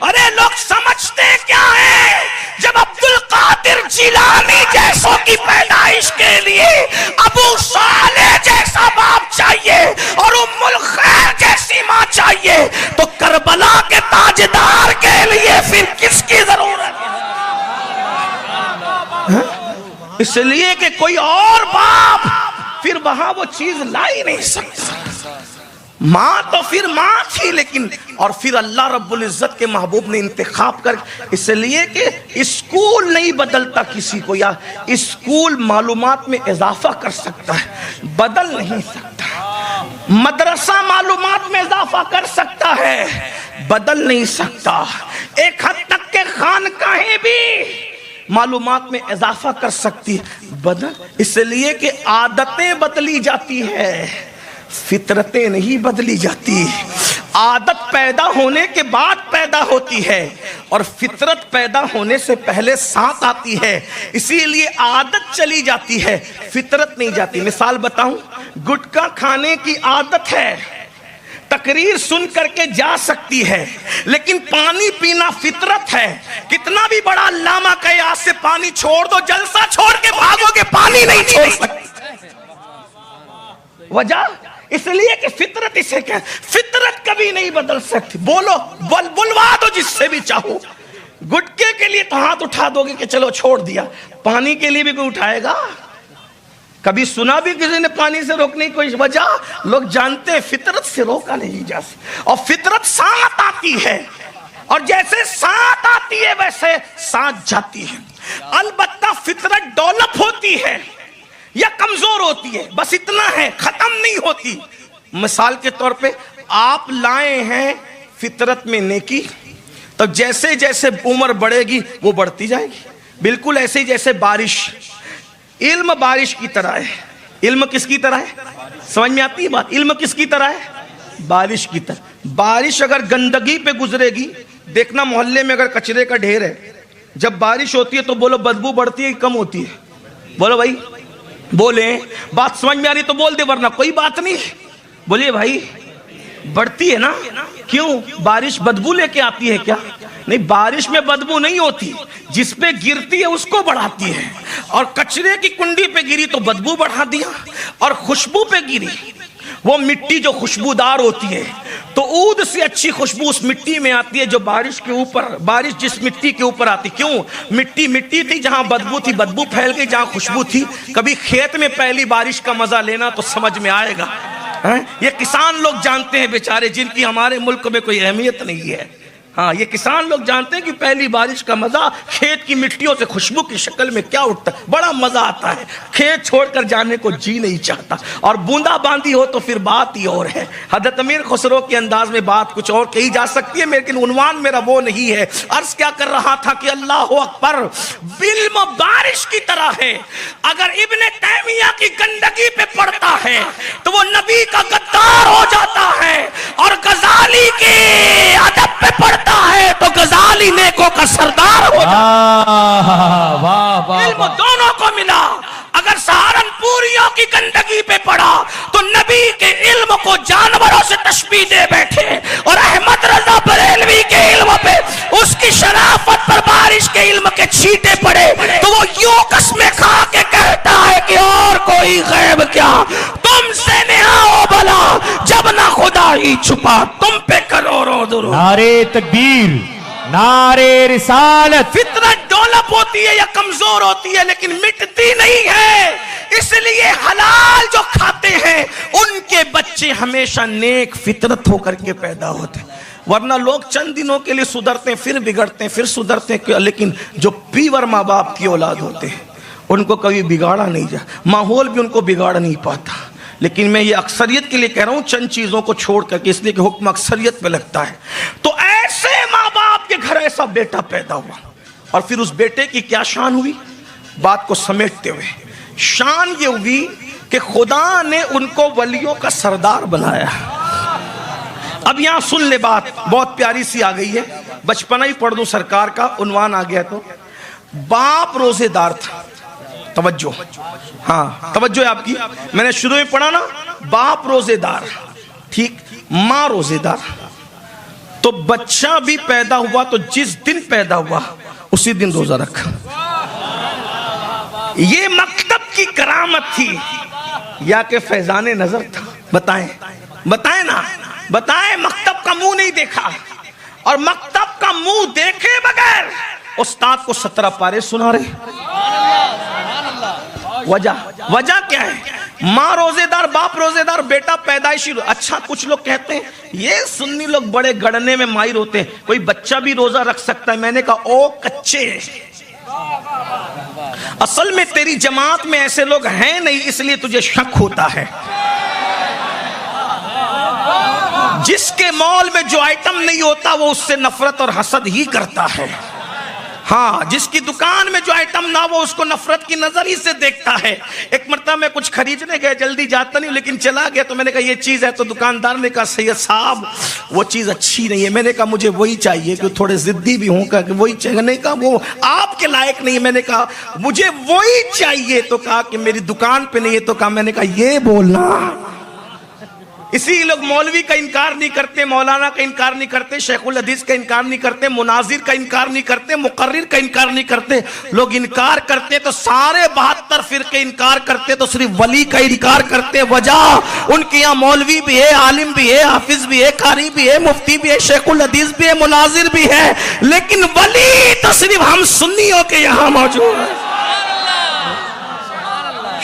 ارے لوگ سمجھتے کیا ہے؟ جب عبد القادر جیلانی جیسوں کی پیدائش کے لیے ابو صالح جیسا باپ چاہیے اور ام الخیر جیسی ماں چاہیے، تو کربلا کے تاجدار کے لیے پھر کس کی ضرورت ہے؟ اس لیے کہ کوئی اور باپ پھر وہاں وہ چیز لا ہی نہیں سکتا. ماں تو پھر ماں تھی، لیکن اور پھر اللہ رب العزت کے محبوب نے انتخاب کر، اس لیے کہ اسکول نہیں بدلتا کسی کو، یا اسکول معلومات میں اضافہ کر سکتا ہے، بدل نہیں سکتا. مدرسہ معلومات میں اضافہ کر سکتا ہے، بدل نہیں سکتا. ایک حد تک کہ خانقاہیں بھی معلومات میں اضافہ کر سکتی بدل، اس لیے کہ عادتیں بدلی جاتی ہے، فطرتیں نہیں بدلی جاتی. عادت پیدا ہونے کے بعد پیدا ہوتی ہے اور فطرت پیدا ہونے سے پہلے ساتھ آتی ہے، اسی لیے عادت چلی جاتی ہے، فطرت نہیں جاتی. مثال بتاؤں، گٹکا کھانے کی عادت ہے، تقریر سن کر کے جا سکتی ہے، لیکن پانی پینا فطرت ہے. کتنا بھی بڑا علامہ کہے آج سے پانی چھوڑ دو، جلسہ چھوڑ کے بھاگو گے، پانی نہیں چھوڑ سکتے. وجہ اس لیے کہ فطرت اسے کہ فطرت کبھی نہیں بدل سکتی. بولو بلوا دو جس سے بھی چاہو. گٹکے کے لیے تو ہاتھ اٹھا دو گے کہ چلو چھوڑ دیا، پانی کے لیے بھی کوئی اٹھائے گا؟ کبھی سنا بھی کسی نے پانی سے روکنے کی کوئی وجہ؟ لوگ جانتے ہیں فطرت سے روکا نہیں جا سکتا، اور فطرت ساتھ آتی ہے، اور جیسے ساتھ آتی ہے ویسے ساتھ جاتی ہے. البتہ فطرت ڈیولپ ہوتی ہے یا کمزور ہوتی ہے، بس اتنا ہے، ختم نہیں ہوتی. مثال کے طور پہ آپ لائے ہیں فطرت میں نیکی، تو جیسے جیسے عمر بڑھے گی وہ بڑھتی جائے گی. بالکل ایسے ہی جیسے بارش، علم بارش کی طرح ہے. علم کس کی طرح ہے؟ سمجھ میں آتی ہے بات؟ علم کس کی طرح ہے؟ بارش کی طرح. بارش اگر گندگی پہ گزرے گی، دیکھنا محلے میں اگر کچرے کا ڈھیر ہے، جب بارش ہوتی ہے تو بولو بدبو بڑھتی ہے کم ہوتی ہے؟ بولو بھائی، بولیں. بات سمجھ میں آ رہی تو بول دے، ورنہ کوئی بات نہیں. بولیے بھائی، بڑھتی ہے نا. کیوں؟ بارش بدبو لے کے آتی ہے کیا؟ نہیں، بارش میں بدبو نہیں ہوتی، جس پہ گرتی ہے اس کو بڑھاتی ہے. اور کچرے کی کنڈی پہ گری تو بدبو بڑھا دیا، اور خوشبو پہ گری، وہ مٹی جو خوشبودار ہوتی ہے تو عود سے اچھی خوشبو اس مٹی میں آتی ہے جو بارش کے اوپر، بارش جس مٹی کے اوپر آتی. کیوں؟ مٹی مٹی تھی، جہاں بدبو تھی بدبو پھیل گئی، جہاں خوشبو تھی. کبھی کھیت میں پہلی بارش کا مزہ لینا تو سمجھ میں آئے گا. یہ کسان لوگ جانتے ہیں بیچارے، جن کی ہمارے ملک میں کوئی اہمیت نہیں ہے. ہاں، یہ کسان لوگ جانتے ہیں کہ پہلی بارش کا مزہ کھیت کی مٹیوں سے خوشبو کی شکل میں کیا اٹھتا ہے، بڑا مزہ آتا ہے. کھیت چھوڑ کر جانے کو جی نہیں چاہتا. اور بوندا باندی ہو تو پھر بات ہی اور ہے. حضرت امیر خسرو کے انداز میں بات کچھ اور کہی جا سکتی ہے، لیکن عنوان میرا وہ نہیں ہے. عرض کیا کر رہا تھا کہ اللہ اکبر، علم بارش کی طرح ہے. اگر ابن تیمیہ کی گندگی پہ پڑتا ہے تو وہ نبی کا غدار ہو جاتا ہے، اور غزالی کے ادب پہ پڑتا ہے تو غزالی نیکوں کا سردار ہو جاتا ہے. علم دونوں کو ملا. اگر سہارنپوریوں کی گندگی پہ پڑا تو نبی کے علم کو جانوروں سے تشبیہ دے بیٹھے، اور احمد رضا بریلوی کے علم پہ، اس کی شرافت پر بارش کے علم کے چھینٹے پڑے تو وہ یوں قسمیں کھا کے کہتا ہے کہ اور کوئی غیب کیا، تم سے نہا ہو بلا جب نہ خدا ہی چھپا تم پہ کروڑوں درود. نعرے تکبیر، نعرے رسالت. فطرت ڈولپ ہوتی ہے یا کمزور ہوتی ہے لیکن مٹتی نہیں ہے. اس لیے حلال جو کھاتے ہیں ان کے بچے ہمیشہ نیک فطرت ہو کر کے پیدا ہوتے ہیں. ورنہ لوگ چند دنوں کے لیے سدھرتے ہیں، پھر بگڑتے ہیں، پھر سدھرتے ہیں. لیکن جو پیور ماں باپ کی اولاد ہوتے ہیں ان کو کبھی بگاڑا نہیں جا، ماحول بھی ان کو بگاڑ نہیں پاتا. لیکن میں یہ اکثریت کے لیے کہہ رہا ہوں، چند چیزوں کو چھوڑ کر کے، اس لیے کہ حکم اکثریت پہ لگتا ہے. تو ایسے ماں باپ کے گھر ایسا بیٹا پیدا ہوا، اور پھر اس بیٹے کی کیا شان ہوئی؟ بات کو سمیٹتے ہوئے شان یہ ہوئی کہ خدا نے ان کو ولیوں کا سردار بنایا. اب یہاں سن لے، بات بہت پیاری سی آ گئی ہے، بچپنا ہی پڑھ دوں سرکار کا عنوان آ گیا. تو باپ روزے دار تھا. توجہ، ہاں توجہ ہے آپ کی. میں نے شروع میں پڑھا نا، باپ روزے دار، ٹھیک، ماں روزے دار. تو بچہ بھی پیدا ہوا تو جس دن پیدا ہوا اسی دن روزہ رکھا. یہ مکتب کی کرامت تھی یا کہ فیضان نظر تھا؟ بتائیں بتائیں نا، بتائیں. مکتب کا منہ نہیں دیکھا، اور مکتب کا منہ دیکھے بغیر استاد کو 17 پارے سنا رہے. وجہ کیا ہے؟ ماں روزے دار، باپ روزے دار، بیٹا پیدائشی. اچھا، کچھ لوگ کہتے ہیں یہ سنی لوگ بڑے گڑنے میں ماہر ہوتے ہیں، کوئی بچہ بھی روزہ رکھ سکتا ہے. میں نے کہا او کچے، اصل میں تیری جماعت میں ایسے لوگ ہیں نہیں، اس لیے تجھے شک ہوتا ہے. جس کے مال میں جو آئٹم نہیں ہوتا وہ اس سے نفرت اور حسد ہی کرتا ہے. ہاں، جس کی دکان میں جو آئٹم نہ وہ اس کو نفرت کی نظر ہی سے دیکھتا ہے. ایک مرتبہ میں کچھ خریدنے گئے، جلدی جاتا نہیں لیکن چلا گیا، تو میں نے کہا یہ چیز ہے، تو دکاندار نے کہا سید صاحب وہ چیز اچھی نہیں ہے. میں نے کہا مجھے وہی چاہیے، کہ تھوڑے ضدی بھی ہوں، کہ وہی چاہیے. نہیں کہا وہ آپ کے لائق نہیں ہے. میں نے کہا مجھے وہی چاہیے، تو کہا کہ میری دکان پہ نہیں ہے. تو کہا، میں نے کہا یہ بولنا. اسی لوگ مولوی کا انکار نہیں کرتے، مولانا کا انکار نہیں کرتے، شیخ الحدیث کا انکار نہیں کرتے، مناظر کا انکار نہیں کرتے، مقرر کا انکار نہیں کرتے. لوگ انکار کرتے تو سارے 72 فرقے انکار کرتے، تو صرف ولی کا انکار کرتے. وجہ ان کے یہاں مولوی بھی ہے، عالم بھی ہے، حافظ بھی ہے، قاری بھی ہے، مفتی بھی ہے، شیخ الحدیث بھی ہے، مناظر بھی ہے، لیکن ولی تو صرف ہم سنیوں کے یہاں موجود ہے.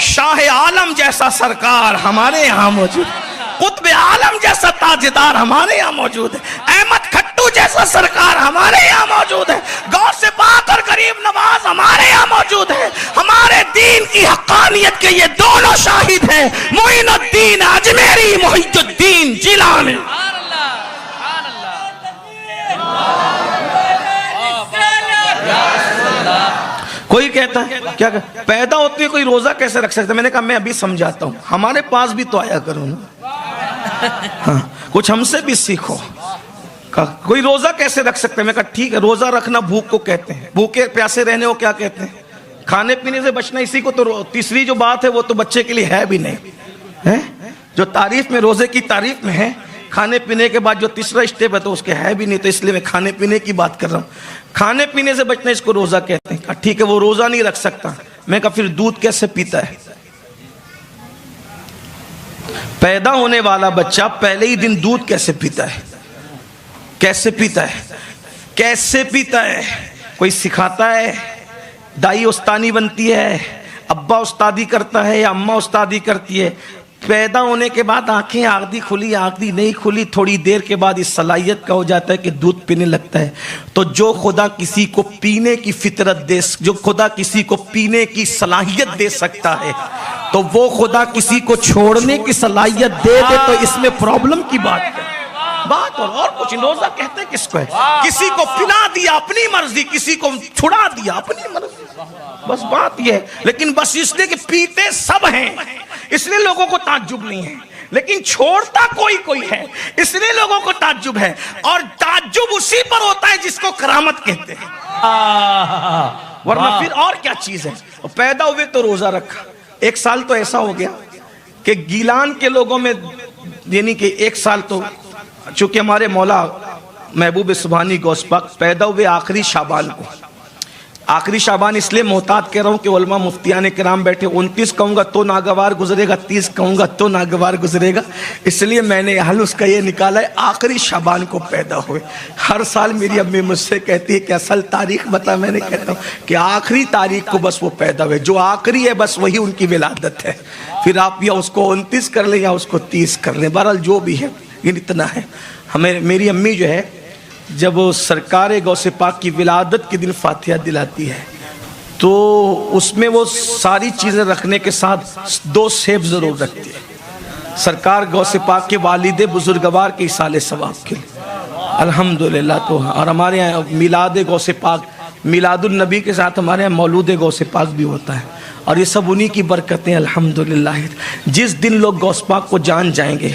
شاہ عالم جیسا سرکار ہمارے یہاں موجود ہے، قطب عالم جیسا تاجدار ہمارے یہاں موجود ہے، احمد کھٹو جیسا سرکار ہمارے یہاں موجود ہے، غوث پاک اور غریب نواز ہمارے یہاں موجود ہے. ہمارے دین کی حقانیت کے یہ دونوں شاہد ہیں، معین الدین اجمیری، محی الدین جیلانی. کوئی کہتا ہے کیا پیدا ہوتی ہے کوئی روزہ کیسے رکھ سکتا ہے؟ میں نے کہا میں ابھی سمجھاتا ہوں، ہمارے پاس بھی تو آیا کرو نا، ہاں کچھ ہم سے بھی سیکھو. کوئی روزہ کیسے رکھ سکتا ہے؟ میں کہا ٹھیک ہے، روزہ رکھنا بھوک کو کہتے ہیں، بھوکے پیاسے رہنے کو کیا کہتے ہیں؟ کھانے پینے سے بچنا. اسی کو تو تیسری جو بات ہے وہ تو بچے کے لیے ہے بھی نہیں ہے، جو تعریف میں روزے کی تعریف میں ہے. کھانے پینے کے بعد جو تیسرا اسٹیپ ہے تو اس کے ہے بھی نہیں، تو اس لیے میں کھانے پینے کی بات کر رہا ہوں. کھانے پینے سے بچنا اس کو روزہ کہتے ہیں. کہا ٹھیک ہے، وہ روزہ نہیں رکھ سکتا. میں کہا پھر دودھ کیسے پیتا ہے؟ پیدا ہونے والا بچہ پہلے ہی دن دودھ کیسے پیتا ہے؟ کیسے پیتا ہے؟ کیسے پیتا ہے؟ کوئی سکھاتا ہے؟ دائی استانی بنتی ہے، ابا استادی کرتا ہے یا اماں استادی کرتی ہے؟ پیدا ہونے کے بعد آنکھیں آدھی کھلی آدھی نہیں کھلی، تھوڑی دیر کے بعد اس صلاحیت کا ہو جاتا ہے کہ دودھ پینے لگتا ہے۔ تو جو خدا کسی کو پینے کی فطرت دے، جو خدا کسی کو پینے کی صلاحیت دے سکتا ہے، تو وہ خدا کسی کو چھوڑنے کی صلاحیت دے دے تو اس میں پرابلم کی بات ہے؟ بات اور کچھ روزہ کہتے ہیں کس کو ہے؟ کسی کو پلا دیا اپنی مرضی، کسی کو چھڑا دیا اپنی مرضی، بس بات یہ ہے۔ لیکن بس اس لیے کہ پیتے سب ہیں اس لیے لوگوں کو تعجب نہیں ہے، لیکن چھوڑتا کوئی ہے اس لیے لوگوں کو تعجب ہے، اور تعجب اسی پر ہوتا ہے جس کو کرامت کہتے ہیں، ورنہ پھر اور کیا چیز ہے؟ پیدا ہوئے تو روزہ رکھا، 1 سال تو ایسا ہو گیا کہ گیلان کے لوگوں میں، یعنی کہ 1 سال تو چونکہ ہمارے مولا محبوب سبحانی غوث پاک پیدا ہوئے آخری شعبان کو، آخری شعبان اس لیے محتاط کہہ رہا ہوں کہ علماء مفتیان کرام بیٹھے، 29 کہوں گا تو ناگوار گزرے گا، 30 کہوں گا تو ناگوار گزرے گا، اس لیے میں نے حل اس کا یہ نکالا ہے آخری شعبان کو پیدا ہوئے۔ ہر سال میری امی مجھ سے کہتی ہے کہ اصل تاریخ بتا، میں نے کہتا ہوں کہ آخری تاریخ کو بس وہ پیدا ہوئے، جو آخری ہے بس وہی ان کی ولادت ہے، پھر آپ یا اس کو 29 کر لیں یا اس کو 30 کر لیں، بہرحال جو بھی ہے یہ اتنا ہے۔ ہمیں میری امی جو ہے جب سرکار غوث پاک کی ولادت کے دن فاتحہ دلاتی ہے تو اس میں وہ ساری چیزیں رکھنے کے ساتھ 2 سیب ضرور رکھتی ہے، سرکار غوث پاک کے والد بزرگوار کے ایصال ثواب کے لیے، الحمدللہ۔ تو اور ہمارے یہاں میلاد غوث پاک، میلاد النبی کے ساتھ ہمارے یہاں مولود غوث پاک بھی ہوتا ہے، اور یہ سب انہی کی برکتیں الحمدللہ۔ جس دن لوگ غوث پاک کو جان جائیں گے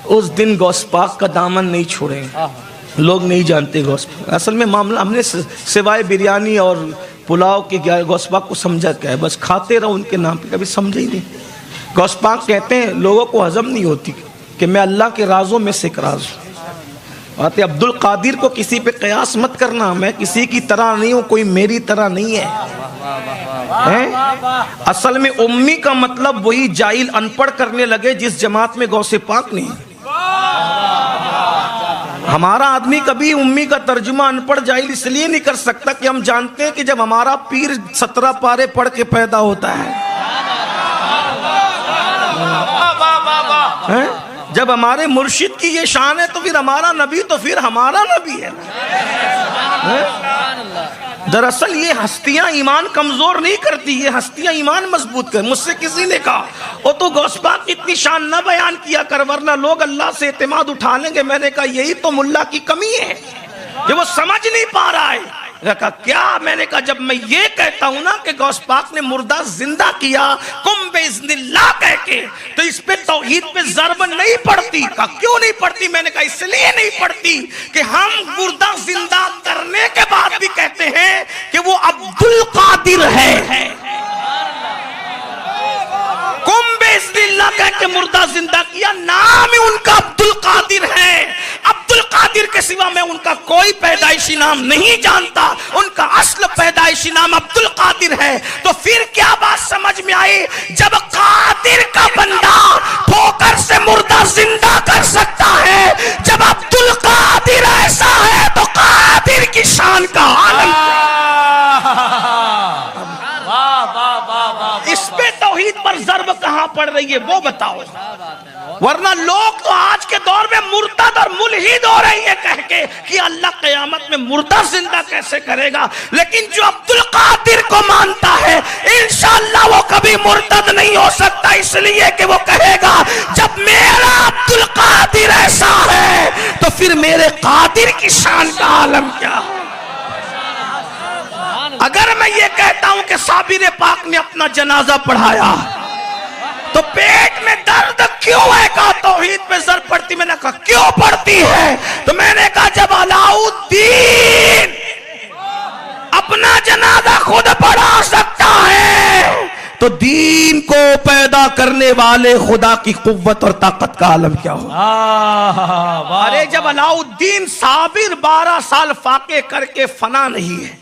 اس دن غوث پاک کا دامن نہیں چھوڑیں گے۔ لوگ نہیں جانتے غوث پاک، اصل میں معاملہ ہم نے سوائے بریانی اور پلاؤ کے غوث پاک کو سمجھا کیا ہے؟ بس کھاتے رہو ان کے نام پہ، کبھی سمجھے ہی نہیں۔ غوث پاک کہتے ہیں لوگوں کو ہضم نہیں ہوتی کہ میں اللہ کے رازوں میں سے ایک راز ہوں۔ بات عبد القادر کو کسی پہ قیاس مت کرنا، میں کسی کی طرح نہیں ہوں، کوئی میری طرح نہیں ہے۔ اصل میں امی کا مطلب وہی جاہل ان پڑھ کرنے لگے جس جماعت میں غوث پاک نہیں۔ ہمارا آدمی کبھی امی کا ترجمہ ان پڑھ جاہل اس لیے نہیں کر سکتا کہ ہم جانتے ہیں کہ جب ہمارا پیر 17 پارے پڑھ کے پیدا ہوتا ہے، جب ہمارے مرشد کی یہ شان ہے تو پھر ہمارا نبی تو پھر ہمارا نبی ہے۔ دراصل یہ ہستیاں ایمان کمزور نہیں کرتی، یہ ہستیاں ایمان مضبوط کر۔ مجھ سے کسی نے کہا وہ تو غوث پاک اتنی شان نہ بیان کیا کر ورنہ لوگ اللہ سے اعتماد اٹھا لیں گے۔ میں نے کہا یہی تو ملا کی کمی ہے کہ وہ سمجھ نہیں پا رہا ہے۔ کہا کیا؟ میں نے کہا جب میں یہ کہتا ہوں نا کہ غوث پاک نے مردہ زندہ کیا کم باذن اللہ کہہ کے، تو اس پہ توحید پہ ضرب نہیں پڑتی۔ کہا کیوں نہیں پڑتی؟ میں نے کہا اس لیے نہیں پڑتی کہ ہم مردہ زندہ کرنے کے بعد بھی کہتے ہیں کہ وہ عبد القادر ہے۔ کم باذن اللہ کہہ کے مردہ زندہ کیا، نام ہی ان کا عبد القادر ہے۔ عبد القادر کے سوا میں ان کا کوئی پیدائشی نام نہیں جانتا، ان کا اصل پیدائشی نام عبد القادر ہے۔ تو پھر کیا بات سمجھ میں آئی؟ جب قادر کا بندہ ٹھوکر سے مردہ زندہ کر سکتا ہے، جب عبد القادر ایسا ہے تو قادر کی شان کا عالم اس پہ توحید پر ضرب کہاں پڑ رہی ہے وہ بتاؤ۔ ورنہ لوگ تو آج کے دور میں مرتد اور ملحد ہو رہی ہے کہہ کے کہ اللہ قیامت میں مردہ زندہ کیسے کرے گا، لیکن جو عبد القادر کو مانتا ہے انشاءاللہ وہ کبھی مرتد نہیں ہو سکتا، اس لیے کہ وہ کہے گا جب میرا عبد القادر ایسا ہے تو پھر میرے قادر کی شان کا عالم کیا ہے۔ اگر میں یہ کہتا ہوں کہ صابر پاک نے اپنا جنازہ پڑھایا تو پیٹ میں درد کیوں ہے؟ کہا توحید پہ ضرب پڑتی۔ میں نے کہا کیوں پڑتی ہے؟ تو میں نے کہا جب علاء الدین اپنا جنازہ خود پڑھا سکتا ہے تو دین کو پیدا کرنے والے خدا کی قوت اور طاقت کا عالم کیا ہو؟ ارے جب علاء الدین صابر 12 سال فاقے کر کے فنا نہیں ہے،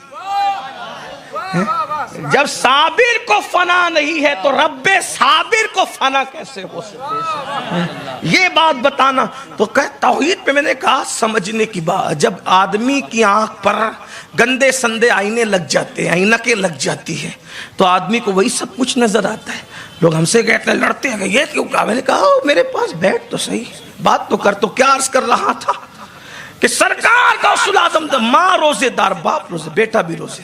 جب صابر کو فنا نہیں ہے تو رب صابر کو فنا کیسے ہو سکے؟ یہ بات بتانا تو توحید پہ میں نے کہا سمجھنے کی بات. جب آدمی کی آنکھ پر گندے سندے آئینے لگ جاتے ہیں, اینکیں لگ جاتی ہے, تو آدمی کو وہی سب کچھ نظر آتا ہے. لوگ ہم سے کہتے ہیں لڑتے ہیں یہ کیوں کہا. میں نے کہا میرے پاس بیٹھ تو صحیح, بات تو کر. تو کیا عرض کر رہا تھا کہ سرکار کا اصول اعظم تھا, ماں روزے دار, باپ روزے, بیٹا بھی روزے.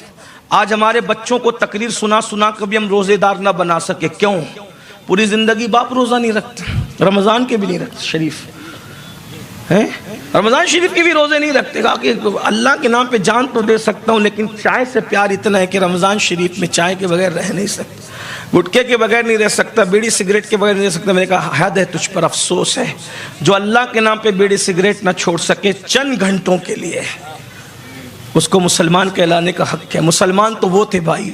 آج ہمارے بچوں کو تقریر سنا سنا کبھی ہم روزے دار نہ بنا سکے. کیوں؟ پوری زندگی باپ روزہ نہیں رکھتے, رمضان کے بھی نہیں رکھتے شریف ہیں, رمضان شریف کے بھی روزے نہیں رکھتے. کہا کہ اللہ کے نام پہ جان تو دے سکتا ہوں لیکن چائے سے پیار اتنا ہے کہ رمضان شریف میں چائے کے بغیر رہ نہیں سکتا, گٹکے کے بغیر نہیں رہ سکتا, بیڑی سگریٹ کے بغیر نہیں رہ سکتا. میں نے کہا حد ہے تجھ پر, افسوس ہے جو اللہ کے نام پہ بیڑی سگریٹ نہ چھوڑ سکے چند گھنٹوں کے لیے, اس کو مسلمان کہلانے کا حق ہے. مسلمان تو وہ تھے بھائی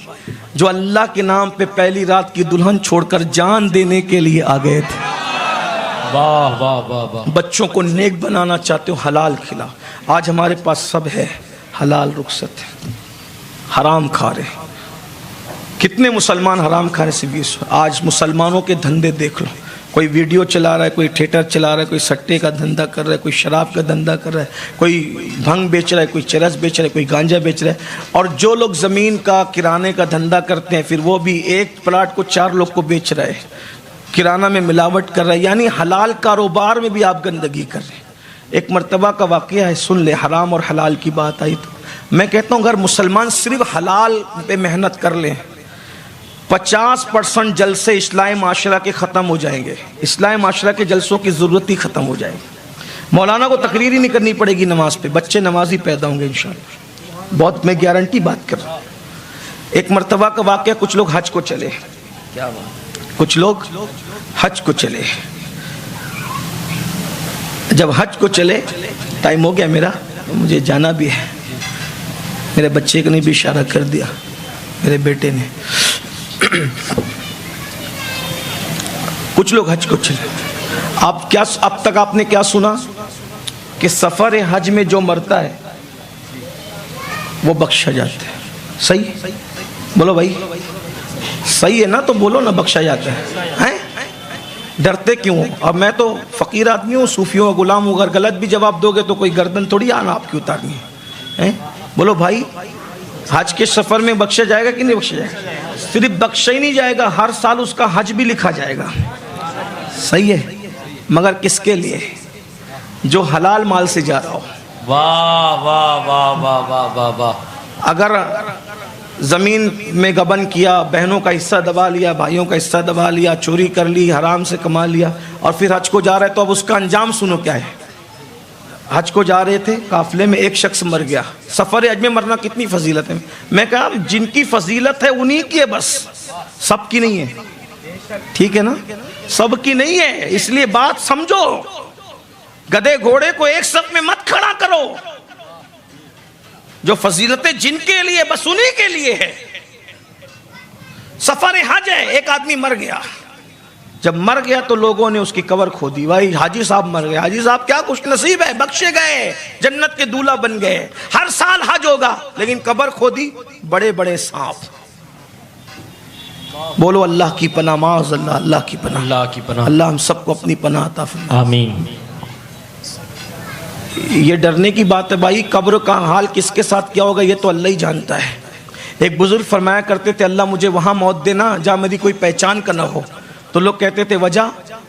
جو اللہ کے نام پہ پہلی رات کی دلہن چھوڑ کر جان دینے کے لیے آ گئے تھے. واہ واہ واہ واہ. بچوں کو نیک بنانا چاہتے ہو حلال کھلا. آج ہمارے پاس سب ہے, حلال رخصت ہے, حرام کھا رہے. کتنے مسلمان حرام کھانے سے بھی. آج مسلمانوں کے دھندے دیکھ لو, کوئی ویڈیو چلا رہا ہے, کوئی تھیٹر چلا رہا ہے, کوئی سٹے کا دھندا کر رہا ہے, کوئی شراب کا دھندا کر رہا ہے, کوئی بھنگ بیچ رہا ہے, کوئی چرس بیچ رہا ہے, کوئی گانجا بیچ رہا ہے. اور جو لوگ زمین کا کرانے کا دھندا کرتے ہیں پھر وہ بھی ایک پلاٹ کو 4 لوگ کو بیچ رہے ہیں, کرانہ میں ملاوٹ کر رہا ہے. یعنی حلال کاروبار میں بھی آپ گندگی کر رہے ہیں. ایک مرتبہ کا واقعہ ہے, سن لے. حرام اور حلال کی بات آئی تو میں کہتا ہوں اگر مسلمان صرف حلال پہ محنت کر لیں 50% جلسے اصلاح معاشرہ کے ختم ہو جائیں گے. اصلاح معاشرہ کے جلسوں کی ضرورت ہی ختم ہو جائے گی. مولانا کو تقریر ہی نہیں کرنی پڑے گی نماز پہ, بچے نمازی پیدا ہوں گے انشاءاللہ. بہت میں گارنٹی بات کر رہا ہوں. ایک مرتبہ کا واقعہ, کچھ لوگ حج کو چلے, کچھ لوگ حج کو چلے. جب حج کو چلے, ٹائم ہو گیا میرا, مجھے جانا بھی ہے. میرے بچے کو نے بھی اشارہ کر دیا, میرے بیٹے نے. کچھ لوگ حج کو چلے. اب تک آپ نے کیا سنا کہ سفر حج میں جو مرتا ہے وہ بخشا جاتا ہے. صحیح بولو بھائی, صحیح ہے نا؟ تو بولو نا, بخشا جاتا ہے. ڈرتے کیوں؟ اب میں تو فقیر آدمی ہوں, صوفیوں کا غلام ہوں. اگر غلط بھی جواب دو گے تو کوئی گردن تھوڑی آنا آپ کی اتارنی ہے. بولو بھائی, حج کے سفر میں بخشا جائے گا کہ نہیں بخشا جائے گا؟ صرف بخشا ہی نہیں جائے گا, ہر سال اس کا حج بھی لکھا جائے گا. صحیح ہے, مگر کس کے لیے؟ جو حلال مال سے جا رہا ہو. واہ واہ واہ واہ واہ واہ واہ. اگر زمین میں گبن کیا, بہنوں کا حصہ دبا لیا, بھائیوں کا حصہ دبا لیا, چوری کر لی, حرام سے کما لیا, اور پھر حج کو جا رہے تو اب اس کا انجام سنو کیا ہے. حج کو جا رہے تھے, قافلے میں ایک شخص مر گیا. سفر حج میں مرنا کتنی فضیلت ہے. میں کہا جن کی فضیلت ہے انہی کی ہے, بس سب کی نہیں ہے. ٹھیک ہے نا, سب کی نہیں ہے. اس لیے بات سمجھو, گدھے گھوڑے کو ایک صف میں مت کھڑا کرو. جو فضیلتیں جن کے لیے بس انہی کے لیے ہے. سفر حج ہے, ایک آدمی مر گیا. جب مر گیا تو لوگوں نے اس کی قبر کھودی. بھائی حاجی صاحب مر گئے, حاجی صاحب کیا خوش نصیب ہے, بخشے گئے, جنت کے دولہا بن گئے, ہر سال حج ہوگا. لیکن قبر کھودی, بڑے بڑے سانپ. بولو اللہ کی پناہ, معاذ اللہ, اللہ کی پناہ, اللہ کی پناہ. اللہ ہم سب کو اپنی پناہ عطا فرمائے. آمین. یہ ڈرنے کی بات ہے بھائی. قبر کا حال کس کے ساتھ کیا ہوگا یہ تو اللہ ہی جانتا ہے. ایک بزرگ فرمایا کرتے تھے, اللہ مجھے وہاں موت دینا جہاں میری کوئی پہچان کا نہ ہو. تو لوگ کہتے تھے وجہ,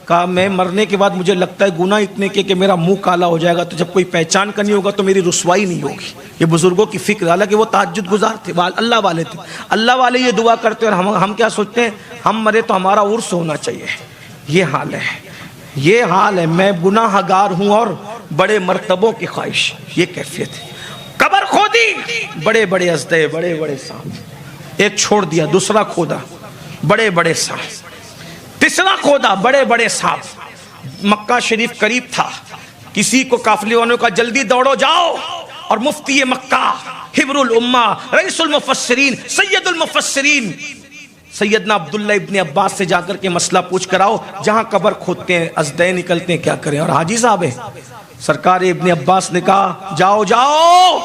کہا میں مرنے کے بعد مجھے لگتا ہے گناہ اتنے کہ میرا منہ کالا ہو جائے گا, تو جب کوئی پہچان کا نہیں ہوگا تو میری رسوائی نہیں ہوگی. یہ بزرگوں کی فکر. حالانکہ وہ تہجد گزار تھے, اللہ والے تھے. اللہ والے یہ دعا کرتے ہیں, اور ہم کیا سوچتے ہیں, ہم مرے تو ہمارا عرس ہونا چاہیے. یہ حال ہے, یہ حال ہے. میں گناہ گار ہوں اور بڑے مرتبوں کی خواہش, یہ کیفیت ہے. قبر کھودی, بڑے بڑے ازدے, بڑے بڑے سانپ. ایک چھوڑ دیا, دوسرا کھودا, بڑے بڑے سانپ. تیسرا کھودا, بڑے بڑے سانپ. مکہ شریف قریب تھا. کسی کو قافلے والوں کا جلدی دوڑو جاؤ, اور مفتی مکہ, حبر الامہ, رئیس المفسرین, سید المفسرین سیدنا عبداللہ ابن عباس سے جا کر کے مسئلہ پوچھ کر آؤ, جہاں قبر کھودتے ہیں ازدے نکلتے ہیں, کیا کریں. اور حاجی صاحب ہے, سرکار ابن عباس نے کہا جاؤ جاؤ,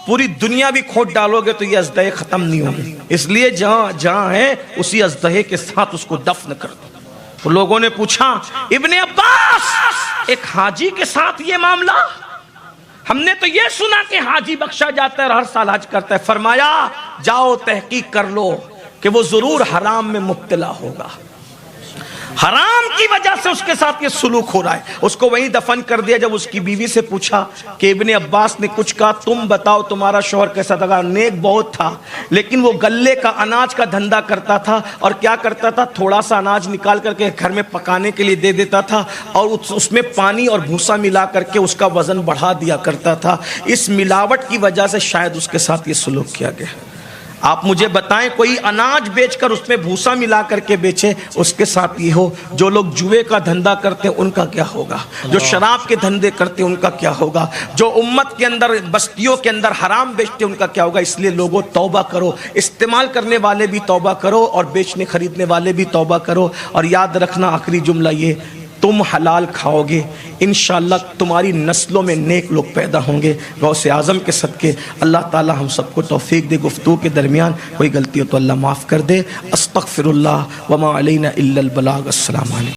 پوری دنیا بھی کھود ڈالو گے تو یہ اژدہے ختم نہیں ہوں گے، اس لیے جہاں جہاں ہے اسی اژدہے کے ساتھ اس کو دفن کر دو۔ تو لوگوں نے پوچھا ابن عباس ایک حاجی کے ساتھ یہ معاملہ، ہم نے تو یہ سنا کہ حاجی بخشا جاتا ہے اور ہر سال حج کرتا ہے۔ فرمایا جاؤ تحقیق کر لو کہ وہ ضرور حرام میں مبتلا ہوگا، حرام کی وجہ سے اس کے ساتھ یہ سلوک ہو رہا ہے۔ اس کو وہیں دفن کر دیا۔ جب اس کی بیوی سے پوچھا کہ ابن عباس نے کچھ کہا، تم بتاؤ تمہارا شوہر کیسا تھا؟ نیک بہت تھا، لیکن وہ گلے کا اناج کا دھندا کرتا تھا، اور کیا کرتا تھا، تھوڑا سا اناج نکال کر کے گھر میں پکانے کے لیے دے دیتا تھا، اور اس میں پانی اور بھوسا ملا کر کے اس کا وزن بڑھا دیا کرتا تھا۔ اس ملاوٹ کی وجہ سے شاید اس کے ساتھ یہ سلوک کیا گیا۔ آپ مجھے بتائیں کوئی اناج بیچ کر اس میں بھوسا ملا کر کے بیچے، اس کے ساتھ یہ ہو؟ جو لوگ جوئے کا دھندا کرتے ہیں ان کا کیا ہوگا؟ جو شراب کے دھندے کرتے ہیں ان کا کیا ہوگا؟ جو امت کے اندر بستیوں کے اندر حرام بیچتے ہیں ان کا کیا ہوگا؟ اس لیے لوگوں توبہ کرو، استعمال کرنے والے بھی توبہ کرو اور بیچنے خریدنے والے بھی توبہ کرو، اور یاد رکھنا آخری جملہ یہ، تم حلال کھاؤ گے انشاءاللہ تمہاری نسلوں میں نیک لوگ پیدا ہوں گے۔ غوث اعظم کے صدقے اللہ تعالی ہم سب کو توفیق دے۔ گفتگو کے درمیان کوئی غلطی ہو تو اللہ معاف کر دے۔ استغفر اللہ وما علینا الا البلاغ۔ السلام علیکم۔